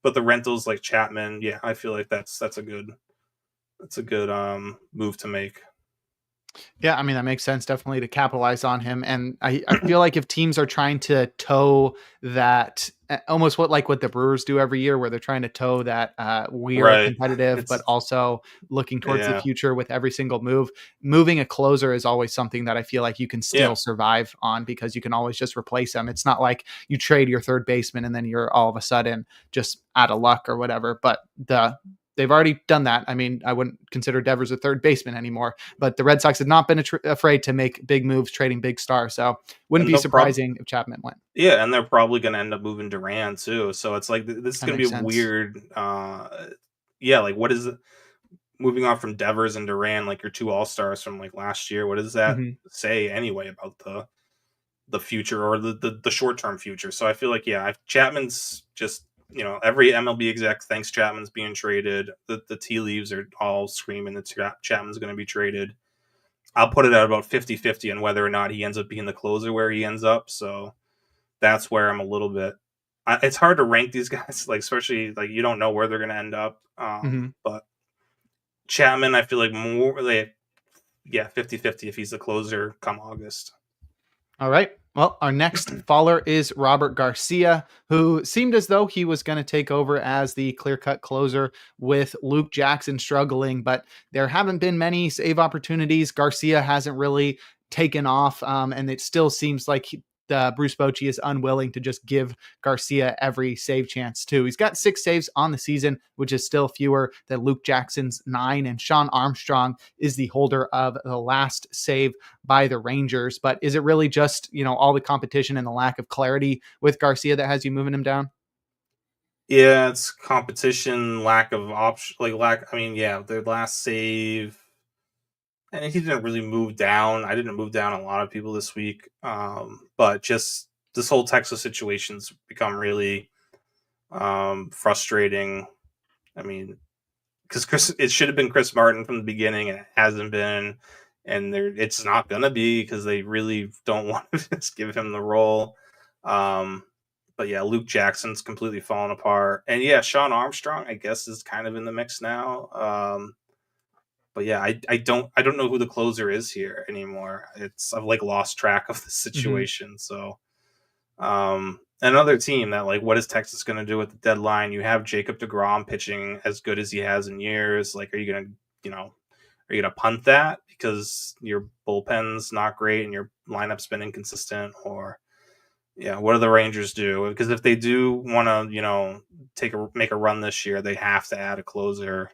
but the rentals like Chapman, yeah, I feel like that's a good move to make. Yeah, I mean, that makes sense definitely to capitalize on him. And I feel like if teams are trying to toe that almost what the Brewers do every year, where they're trying to toe that we are Right. competitive, but It's also looking towards the yeah. future with every single move, moving a closer is always something that I feel like you can Yeah. still survive on because you can always just replace them. It's not like you trade your third baseman and then you're all of a sudden just out of luck or whatever. But they've already done that. I mean, I wouldn't consider Devers a third baseman anymore, but the Red Sox have not been afraid to make big moves, trading big stars. So wouldn't And be they'll probably surprising if Chapman went. Yeah, and they're probably gonna end up moving Duran too. So it's like this is That gonna be makes a sense. weird. Yeah, like what is it? Moving on from Devers and Duran, like your two All Stars from like last year. What does that Hmm. say anyway about the future or the short term future? So I feel like Chapman's just every MLB exec thinks Chapman's being traded. The tea leaves are all screaming that Chapman's going to be traded. I'll put it at about 50-50 on whether or not he ends up being the closer where he ends up. So that's where I'm a little bit. It's hard to rank these guys, like especially like you don't know where they're going to end up. Hmm. But Chapman, I feel like more like 50-50 if he's the closer come August. All right. Well, our next faller is Robert Garcia, who seemed as though he was going to take over as the clear cut closer with Luke Jackson struggling, but there haven't been many save opportunities. Garcia hasn't really taken off, and it still seems like Bruce Bochy is unwilling to just give Garcia every save chance, too. He's got 6 saves on the season, which is still fewer than Luke Jackson's 9, and Sean Armstrong is the holder of the last save by the Rangers. But is it really just, all the competition and the lack of clarity with Garcia that has you moving him down? Yeah, it's competition, lack of option, like lack. I mean, yeah, their last save, and he didn't really move down. I didn't move down a lot of people this week, but just this whole Texas situation's become really frustrating. I mean, because it should have been Chris Martin from the beginning, and it hasn't been, and it's not gonna be because they really don't want to just give him the role. Um, but yeah, Luke Jackson's completely fallen apart, and yeah, Sean Armstrong, I guess, is kind of in the mix now. But yeah, I don't know who the closer is here anymore. I've like lost track of the Mhm. situation. So another team that like what is Texas going to do at the deadline? You have Jacob DeGrom pitching as good as he has in years. Like, are you gonna punt that because your bullpen's not great and your lineup's been inconsistent? Or yeah, what do the Rangers do? Because if they do want to, make a run this year, they have to add a closer.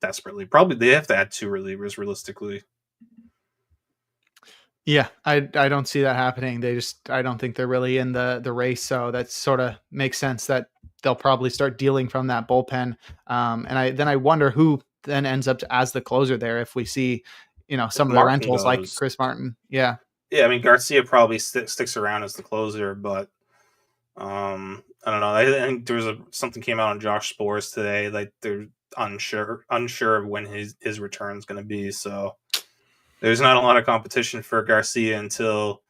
Desperately, probably they have to add 2 relievers realistically. Yeah, I don't see that happening. I don't think they're really in the race. So that sort of makes sense that they'll probably start dealing from that bullpen. And I wonder who then ends up as the closer there if we see, If some of the Martin rentals like goes, Chris Martin. Yeah. yeah, I mean Garcia probably sticks around as the closer, but I don't know. I think something came out on Josh Spores today, like they're unsure of when his return is going to be. So there's not a lot of competition for Garcia until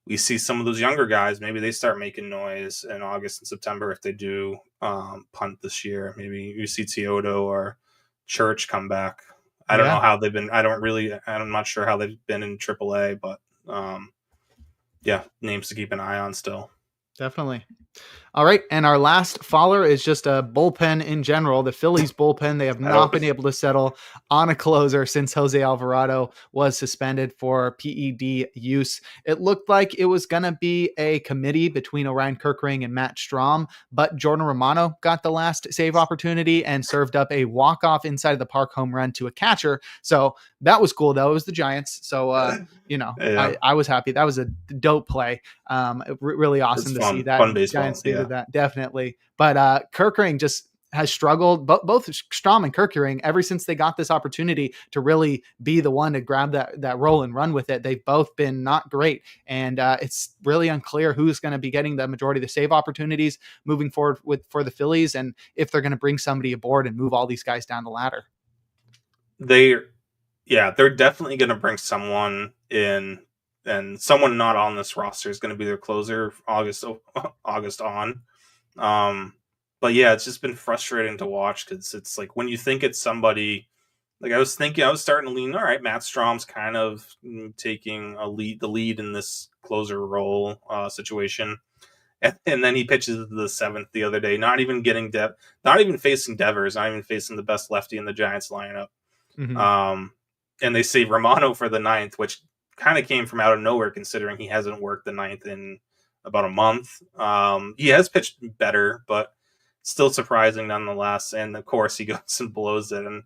we see some of those younger guys. Maybe they start making noise in August and September if they do punt this year. Maybe you see Teodo or Church come back. I don't know Yeah, how they've been. I'm not sure how they've been in AAA, but yeah, names to keep an eye on still. definitely. All right. And our last faller is just a bullpen in general. The Phillies bullpen, they have I not don't. been able to settle on a closer since Jose Alvarado was suspended for PED use. It looked like it was going to be a committee between Orion Kirkring and Matt Strahm, but Jordan Romano got the last save opportunity and served up a walk-off inside of the park home run to a catcher. So that was cool, though. It was the Giants. So, Yeah, I was happy. That was a dope play. Really it's awesome to see fun. that. Fun baseball. Giants Yeah. needed that, definitely. But Kirkering just has struggled. Both Strom and Kirkering, ever since they got this opportunity to really be the one to grab that role and run with it, they've both been not great. And it's really unclear who's going to be getting the majority of the save opportunities moving forward for the Phillies, and if they're going to bring somebody aboard and move all these guys down the ladder. They're definitely going to bring someone in, and someone not on this roster is going to be their closer August on. But yeah, it's just been frustrating to watch because it's like when you think it's somebody. Like I was starting to lean. All right, Matt Strom's kind of taking the lead in this closer role situation, and then he pitches the seventh the other day, not even not even facing Devers, not even facing the best lefty in the Giants lineup. Mm-hmm. And they save Romano for the ninth, which kind of came from out of nowhere considering he hasn't worked the ninth in about a month. He has pitched better, but still surprising nonetheless. And of course, he goes and blows it. And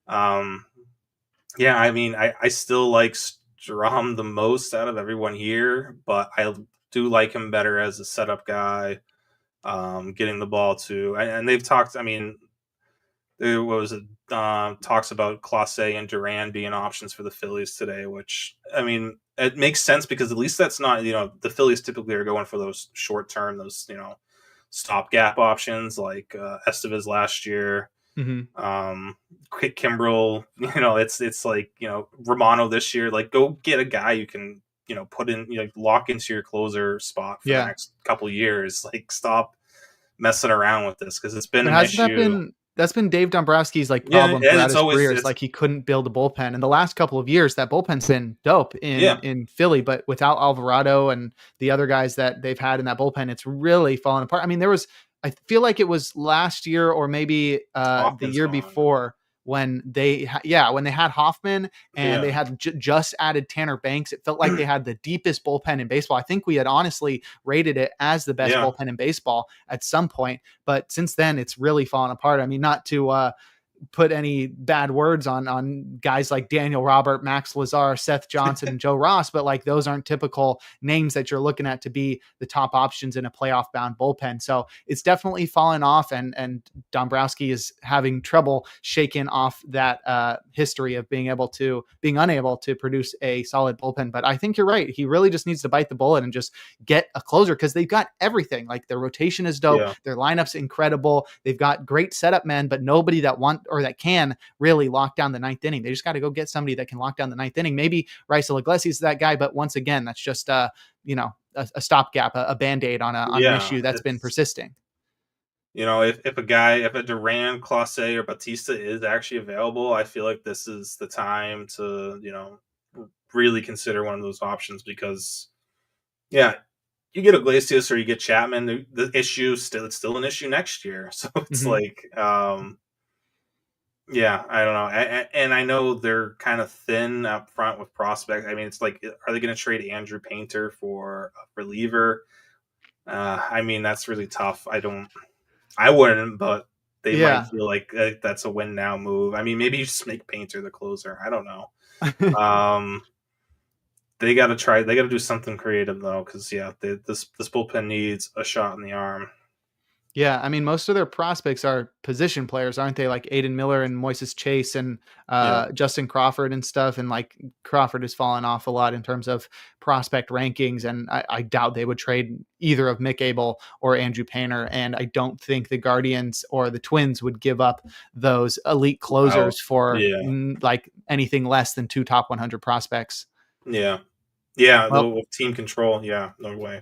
I mean, I still like Strom the most out of everyone here, but I do like him better as a setup guy, getting the ball to. And they've talked. I mean, there was talks about Clase and Duran being options for the Phillies today, which I mean it makes sense because at least that's not the Phillies typically are going for those short term, those stopgap options like Estevez last year, Quick Kimbrel. It's like Romano this year. Like go get a guy you can put in lock into your closer spot for the next couple years. Like stop messing around with this because it's been But an hasn't issue. that's been Dave Dombrowski's like Yeah, problem and throughout it's his always career is like he couldn't build a bullpen. In the last couple of years, that bullpen's been dope yeah. in Philly, but without Alvarado and the other guys that they've had in that bullpen, it's really fallen apart. I mean, I feel like it was last year or maybe the Hoffman's year gone. before when when they had Hoffman and they Yeah. had just added Tanner Banks. It felt like they had the deepest bullpen in baseball. I think we had honestly rated it as the best Yeah. bullpen in baseball at some point, but since then it's really fallen apart. I mean, not to put any bad words on guys like Daniel Robert, Max Lazar, Seth Johnson, and Joe Ross, but like those aren't typical names that you're looking at to be the top options in a playoff bound bullpen. So it's definitely fallen off, and Dombrowski is having trouble shaking off that history of being unable to produce a solid bullpen. But I think you're right. He really just needs to bite the bullet and just get a closer because they've got everything. Like their rotation is dope. Yeah. Their lineup's incredible. They've got great setup men, but nobody that can really lock down the ninth inning. They just got to go get somebody that can lock down the ninth inning. Maybe Raisel Iglesias is that guy, but once again, that's just a stopgap, a band-aid on an Yeah. issue that's been persisting. If a Duran, Clase, or Bautista is actually available, I feel like this is the time to really consider one of those options because you get Iglesias or you get Chapman, the issue it's still an issue next year. So it's like I don't know. And I know they're kind of thin up front with prospects. I mean, it's like, are they going to trade Andrew Painter for a reliever? I mean, that's really tough. I wouldn't, but they might feel like that's a win now move. I mean, maybe you just make Painter the closer. I don't know. They got to do something creative though. Cause this bullpen needs a shot in the arm. Yeah, I mean, most of their prospects are position players, aren't they? Like Aiden Miller and Moises Chase and Justin Crawford and stuff. And like Crawford has fallen off a lot in terms of prospect rankings. And I doubt they would trade either of Mick Abel or Andrew Painter. And I don't think the Guardians or the Twins would give up those elite closers for like anything less than 2 top 100 prospects. Yeah. Yeah. The team control. Yeah. No way.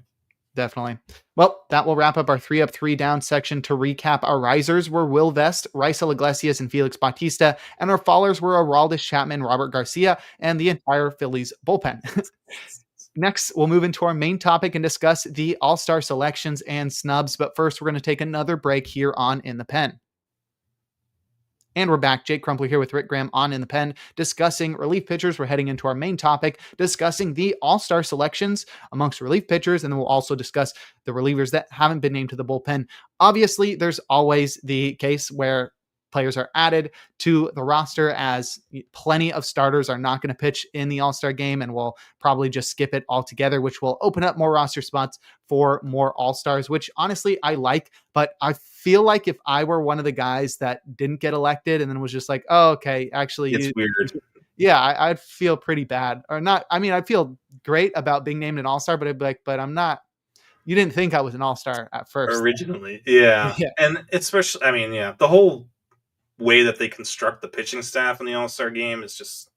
Definitely. Well, that will wrap up our 3 up, 3 down section. To recap, our risers were Will Vest, Raisel Iglesias, and Felix Bautista, and our fallers were Aroldis, Chapman, Robert Garcia, and the entire Phillies bullpen. Next, we'll move into our main topic and discuss the All-Star selections and snubs. But first, we're going to take another break here on In the Pen. And we're back. Jake Crumpler here with Rick Graham on In the Pen, discussing relief pitchers. We're heading into our main topic, discussing the all-star selections amongst relief pitchers. And then we'll also discuss the relievers that haven't been named to the bullpen. Obviously, there's always the case where players are added to the roster, as plenty of starters are not going to pitch in the All-Star game and will probably just skip it altogether, which will open up more roster spots for more All-Stars, which honestly I like. But I feel like if I were one of the guys that didn't get elected and then was just like, oh, okay, actually, It's weird. Yeah, I'd feel pretty bad, or not. I mean, I'd feel great about being named an All-Star, but I'd be like, but I'm not. You didn't think I was an All-Star at first. Originally. Yeah. Yeah. And especially, I mean, yeah, the whole way that they construct the pitching staff in the All-Star game is just,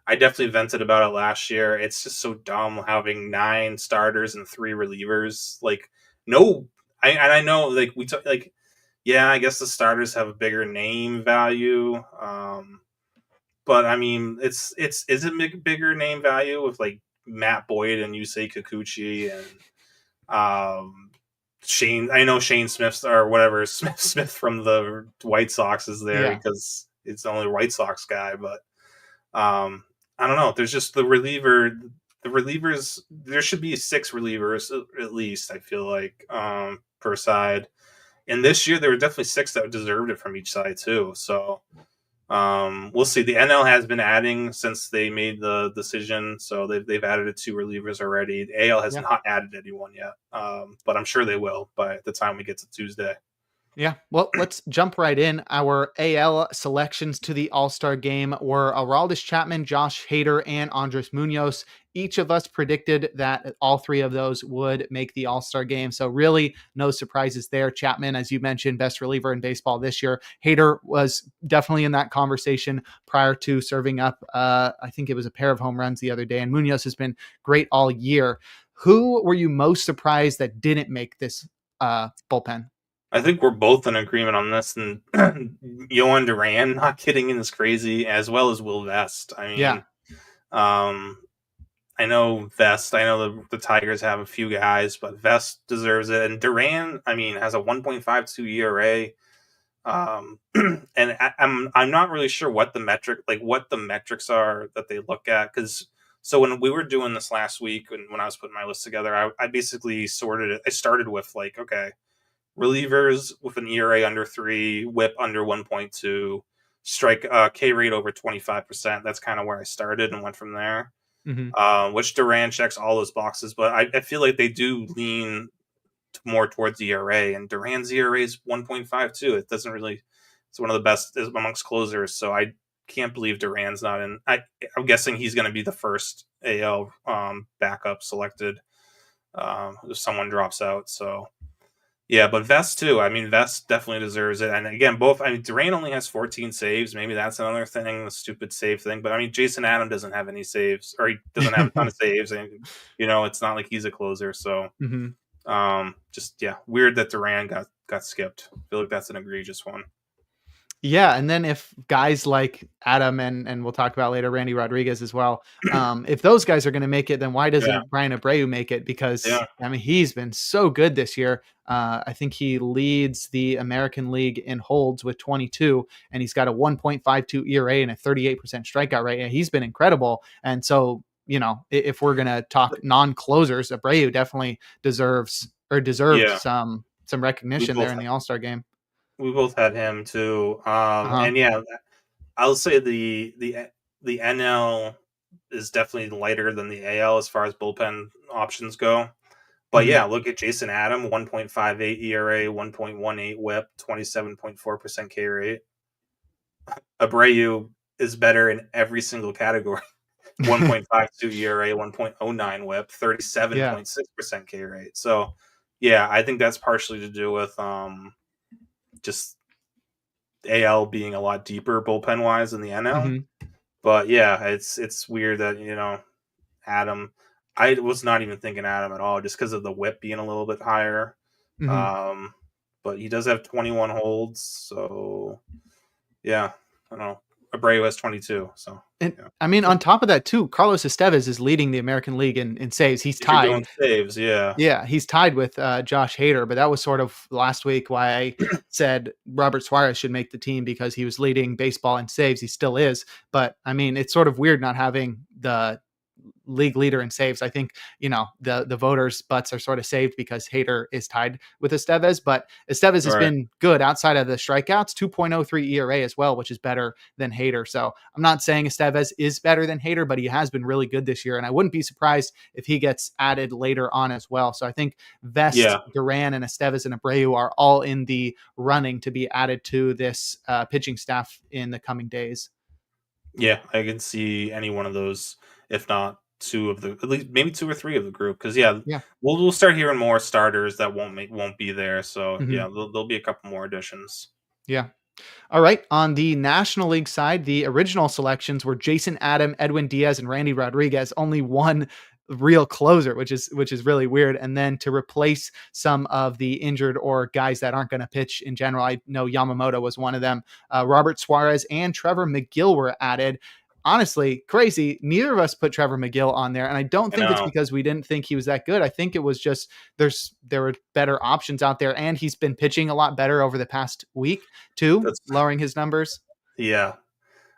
I definitely vented about it last year. It's just so dumb having 9 starters and 3 relievers. Like, no, I know, like, we took, like, yeah, I guess the starters have a bigger name value. But I mean, is it bigger name value with like Matt Boyd and Yusei Kikuchi and Shane Smith or whatever Smith from the White Sox is there because it's the only White Sox guy. But I don't know. There's just the relievers. There should be 6 relievers at least. I feel like per side. And this year there were definitely 6 that deserved it from each side too. So we'll see. The NL has been adding since they made the decision, so they've added 2 relievers already. The AL has not added anyone yet, but I'm sure they will by the time we get to Tuesday. Yeah, well, let's jump right in. Our AL selections to the All-Star game were Aroldis, Chapman, Josh Hader, and Andres Munoz. Each of us predicted that all 3 of those would make the All-Star game. So really no surprises there. Chapman, as you mentioned, best reliever in baseball this year. Hader was definitely in that conversation prior to serving up, I think it was a pair of home runs the other day. And Munoz has been great all year. Who were you most surprised that didn't make this bullpen? I think we're both in agreement on this, and Yohan Duran not getting in is crazy, as well as Will Vest. I mean, I know Vest. I know the Tigers have a few guys, but Vest deserves it. And Duran, I mean, has a 1.52 ERA. And I'm not really sure what the metrics are that they look at, because so when we were doing this last week and when I was putting my list together, I basically sorted it. I started with like, okay, relievers with an ERA under 3, WHIP under 1.2, strike K rate over 25%. That's kind of where I started and went from there. Which Duran checks all those boxes, but I feel like they do lean more towards ERA, and Duran's ERA is 1.52. It doesn't really. It's one of the best amongst closers, so I can't believe Duran's not in. I'm guessing he's going to be the first AL backup selected if someone drops out. So. Yeah, but Vest too. I mean, Vest definitely deserves it. And again, Duran only has 14 saves. Maybe that's another thing, the stupid save thing. But I mean, Jason Adam doesn't have any saves, or he doesn't have a ton of saves. And, it's not like he's a closer. So weird that Duran got skipped. I feel like that's an egregious one. Yeah, and then if guys like Adam and we'll talk about later Randy Rodriguez as well, if those guys are going to make it, then why doesn't Bryan Abreu make it? Because I mean, he's been so good this year. I think he leads the American League in holds with 22, and he's got a 1.52 ERA and a 38% strikeout rate. And he's been incredible. And so, if we're going to talk non-closers, Abreu definitely deserved some recognition there in the All-Star game. We both had him too, and I'll say the NL is definitely lighter than the AL as far as bullpen options go. But look at Jason Adam, 1.58 ERA, 1.18 WHIP, 27.4% K rate. Abreu is better in every single category. 1.52 ERA, 1.09 WHIP, 37.6% K rate. So, I think that's partially to do with just AL being a lot deeper bullpen wise than the NL. But it's weird that Adam. I was not even thinking Adam at all, just because of the WHIP being a little bit higher. But he does have 21 holds, so I don't know. Abreu has 22. So And yeah. I mean, on top of that too, Carlos Estevez is leading the American League in saves. He's If you're tied. going saves, yeah. Yeah, he's tied with Josh Hader, but that was sort of last week why I said Robert Suarez should make the team because he was leading baseball in saves. He still is, but I mean, it's sort of weird not having the league leader in saves. I think, the voters' butts are sort of saved because Hader is tied with Estevez, but Estevez has Right. been good outside of the strikeouts, 2.03 ERA as well, which is better than Hader. So I'm not saying Estevez is better than Hader, but he has been really good this year. And I wouldn't be surprised if he gets added later on as well. So I think Vest, Yeah. Duran, and Estevez and Abreu are all in the running to be added to this pitching staff in the coming days. Yeah, I can see any one of those, if not two of the, at least maybe two or three of the group. Because yeah, Yeah. we'll start hearing more starters that won't be there. So Mhm. yeah, there'll be a couple more additions. Yeah. All right. On the National League side, the original selections were Jason Adam, Edwin Diaz, and Randy Rodriguez. Only one real closer, which is really weird. And then to replace some of the injured or guys that aren't going to pitch in general, I know Yamamoto was one of them. Robert Suarez and Trevor McGill were added. Honestly, crazy. Neither of us put Trevor McGill on there, and I don't I think it's know. because we didn't think he was that good. I think it was just there were better options out there, and he's been pitching a lot better over the past week too, That's lowering his numbers. yeah.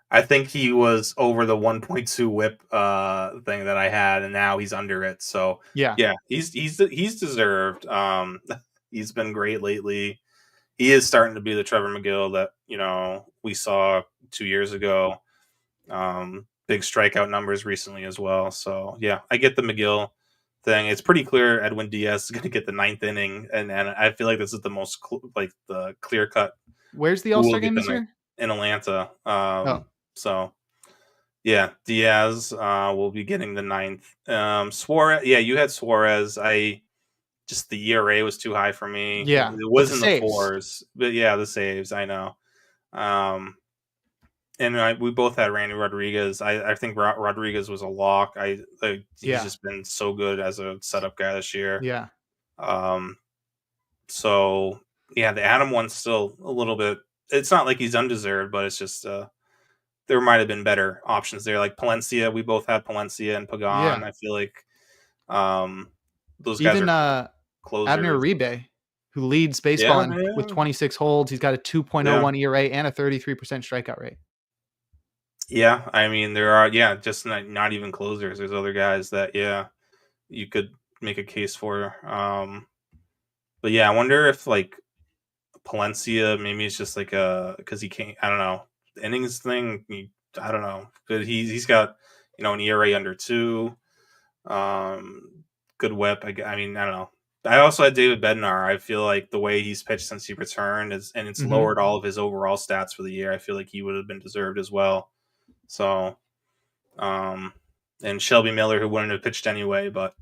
I think he was over the 1.2 whip thing that I had, and now he's under it. So Yeah, yeah, he's deserved. He's been great lately. He is starting to be the Trevor McGill that we saw 2 years ago. Big strikeout numbers recently as well. So yeah, I get the McGill thing. It's pretty clear Edwin Diaz is going to get the ninth inning, and I feel like this is the most like the clear cut where's the who All will Star get game the this ninth year? in Atlanta. Oh, So yeah, Diaz will be getting the ninth. Suarez, yeah, you had Suarez. I just the ERA was too high for me. It yeah, but was the in the saves. fours, but yeah, the saves. I know. Um, and we both had Randy Rodriguez. I think Rodriguez was a lock. He's Yeah, just been so good as a setup guy this year. yeah, Um, so yeah, the Adam one's still a little bit. It's not like he's undeserved, but it's just there might have been better options there, like Palencia. We both had Palencia and Pagan. yeah. I feel like um, those guys Even are Abner closers. Uribe, who leads baseball Yeah, with yeah, 26 holds. He's got a yeah. 2.01 ERA and a 33% strikeout rate. Yeah, I mean there are just not even closers. There's other guys that you could make a case for. But yeah, I wonder if like Palencia maybe it's just like because he can't. I don't know the innings thing. I don't know, but he's got an ERA under 2. Good whip. I mean I don't know. I also had David Bednar. I feel like the way he's pitched since he returned and it's Hmm. lowered all of his overall stats for the year. I feel like he would have been deserved as well. So, um, and Shelby Miller, who wouldn't have pitched anyway, but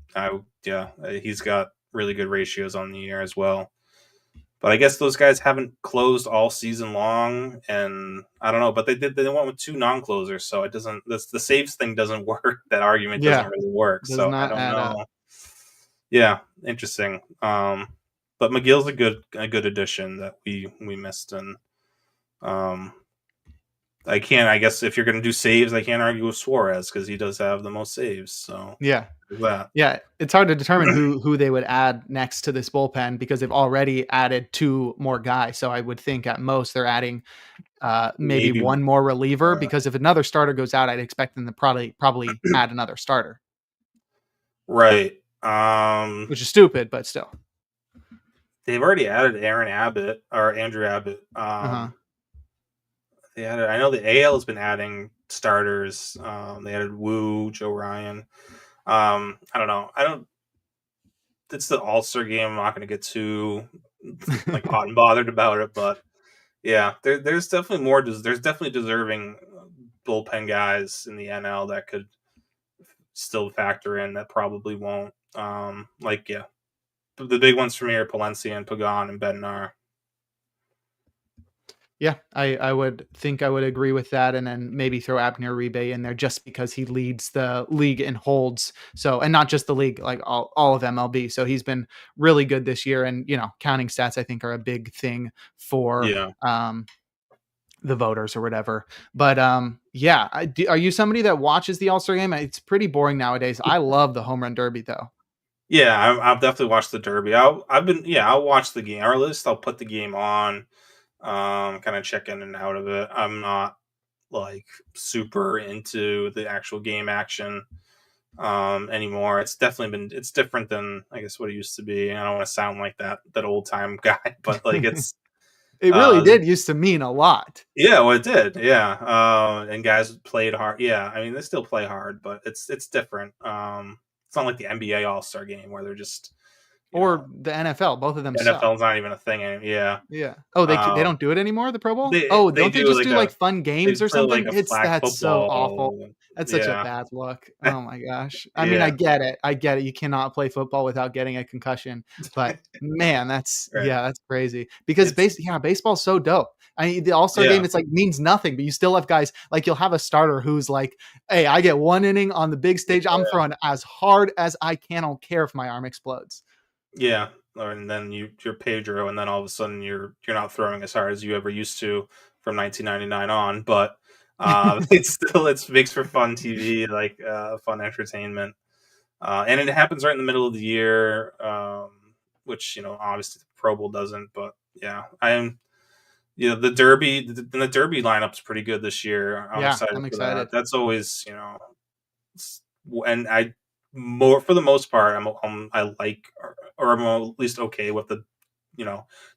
he's got really good ratios on the year as well. But I guess those guys haven't closed all season long, and I don't know. But they went with 2 non-closers, so it doesn't. The saves thing doesn't work. That argument doesn't Yeah, really work. does So I not don't add up. know. Yeah, interesting. But McGill's a good addition that we missed, and um, I can't. I guess if you're going to do saves, I can't argue with Suarez because he does have the most saves. So Yeah. there's that. Yeah, it's hard to determine who they would add next to this bullpen because they've already added 2 more guys. So I would think at most they're adding maybe Maybe one more reliever uh, because if another starter goes out, I'd expect them to probably add another starter, right. which is stupid, but still. They've already added Aaron Abbott or Andrew Abbott. Uh-huh. They added. I know the AL has been adding starters. They added Woo, Joe Ryan. I don't know. I don't. It's the All Star game. I'm not going to get too like hot and bothered about it, but yeah, there's definitely more. There's definitely deserving bullpen guys in the NL that could still factor in that probably won't. Like yeah, the big ones for me are Palencia and Pagan and Bednar. Yeah, I would think I would agree with that, and then maybe throw Abner Uribe in there just because he leads the league in holds. So, and not just the league, like all of MLB. So he's been really good this year, and counting stats I think are a big thing for Yeah, the voters or whatever. But yeah, are you somebody that watches the All-Star game? It's pretty boring nowadays. I love the home run derby though. Yeah, I've definitely watched the Derby. I'll watch the game, or at least I'll put the game on, kind of check in and out of it. I'm not like super into the actual game action anymore. It's different than I guess what it used to be. I don't want to sound like that old time guy, but like it's It really uh did used to mean a lot. yeah, well it did. Yeah. And guys played hard. Yeah, I mean they still play hard, but it's different. It's not like the NBA All-Star game where they're just, you Or know, the NFL, both of them suck. NFL's not even a thing anymore. Yeah. Yeah. Oh, they don't do it anymore, the Pro Bowl? Oh, They don't they do just like do, like, fun they games or play like something? a It's flag That's so awful. football. That's such a Yeah. bad look. Oh my gosh. I mean, Yeah. I get it. You cannot play football without getting a concussion, but man, Right. that's crazy. Because It's baseball's so dope. The All-Star yeah. game, it's like means nothing, but you still have guys like you'll have a starter who's like, "Hey, I get one inning on the big stage. I'm throwing as hard as I can. I don't care if my arm explodes." Yeah. And then you're Pedro, and then all of a sudden you're not throwing as hard as you ever used to from 1999 on, but it makes for fun TV, like fun entertainment. And it happens right in the middle of the year, which obviously the Pro Bowl doesn't. But yeah, the Derby lineup's pretty good this year. I'm Yeah, excited I'm for that. excited. That's always and I more for the most part I like or I'm at least okay with the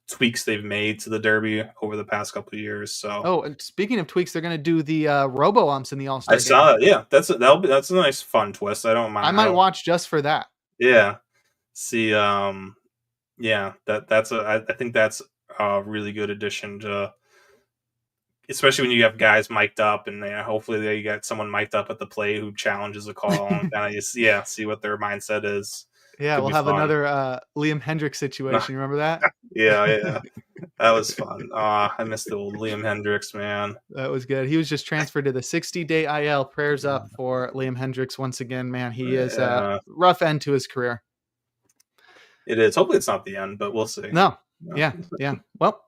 tweaks they've made to the Derby over the past couple of years. So Oh, and speaking of tweaks, they're gonna do the robo-umps in the I All-Star game. saw it. Yeah, that's a nice fun twist. I don't I mind. I might don't. watch just for that. Yeah. See. Yeah. I think that's a really good addition to, especially when you have guys mic'd up, and hopefully they get someone mic'd up at the plate who challenges a call and kind of just see what their mindset is. Yeah, Could we'll be have fun. another Liam Hendricks situation. You remember that? Yeah, yeah, that was fun. I miss the old Liam Hendricks, man. That was good. He was just transferred to the 60-day IL. Prayers up for Liam Hendricks once again, man. He is a Yeah, rough end to his career. it is. Hopefully, it's not the end, but we'll see. No. Yeah. Yeah. Well,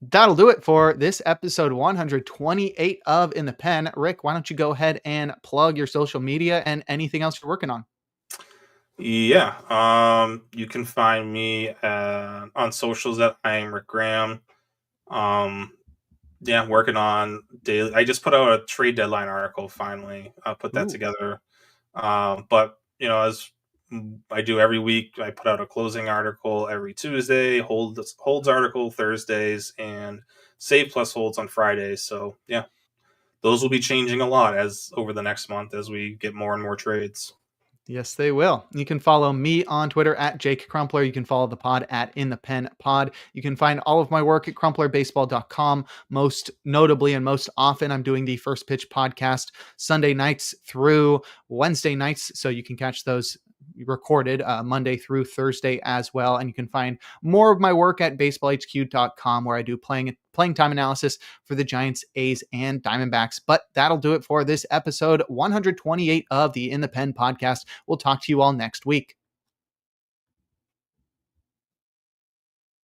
that'll do it for this episode 128 of In the Pen. Rick, why don't you go ahead and plug your social media and anything else you're working on? Yeah. You can find me on socials at I am Rick Graham. Yeah, working on daily. I just put out a trade deadline article. Finally, I'll put that Ooh. together. But as I do every week, I put out a closing article every Tuesday, holds article Thursdays, and save plus holds on Fridays. So yeah, those will be changing a lot as over the next month as we get more and more trades. Yes, they will. You can follow me on Twitter at Jake Crumpler. You can follow the pod at In the Pen Pod. You can find all of my work at crumplerbaseball.com. Most notably and most often, I'm doing the First Pitch podcast Sunday nights through Wednesday nights. So you can catch those recorded Monday through Thursday as well. And you can find more of my work at baseballhq.com, where I do playing time analysis for the Giants, A's, and Diamondbacks. But that'll do it for this episode 128 of the In the Pen podcast. We'll talk to you all next week.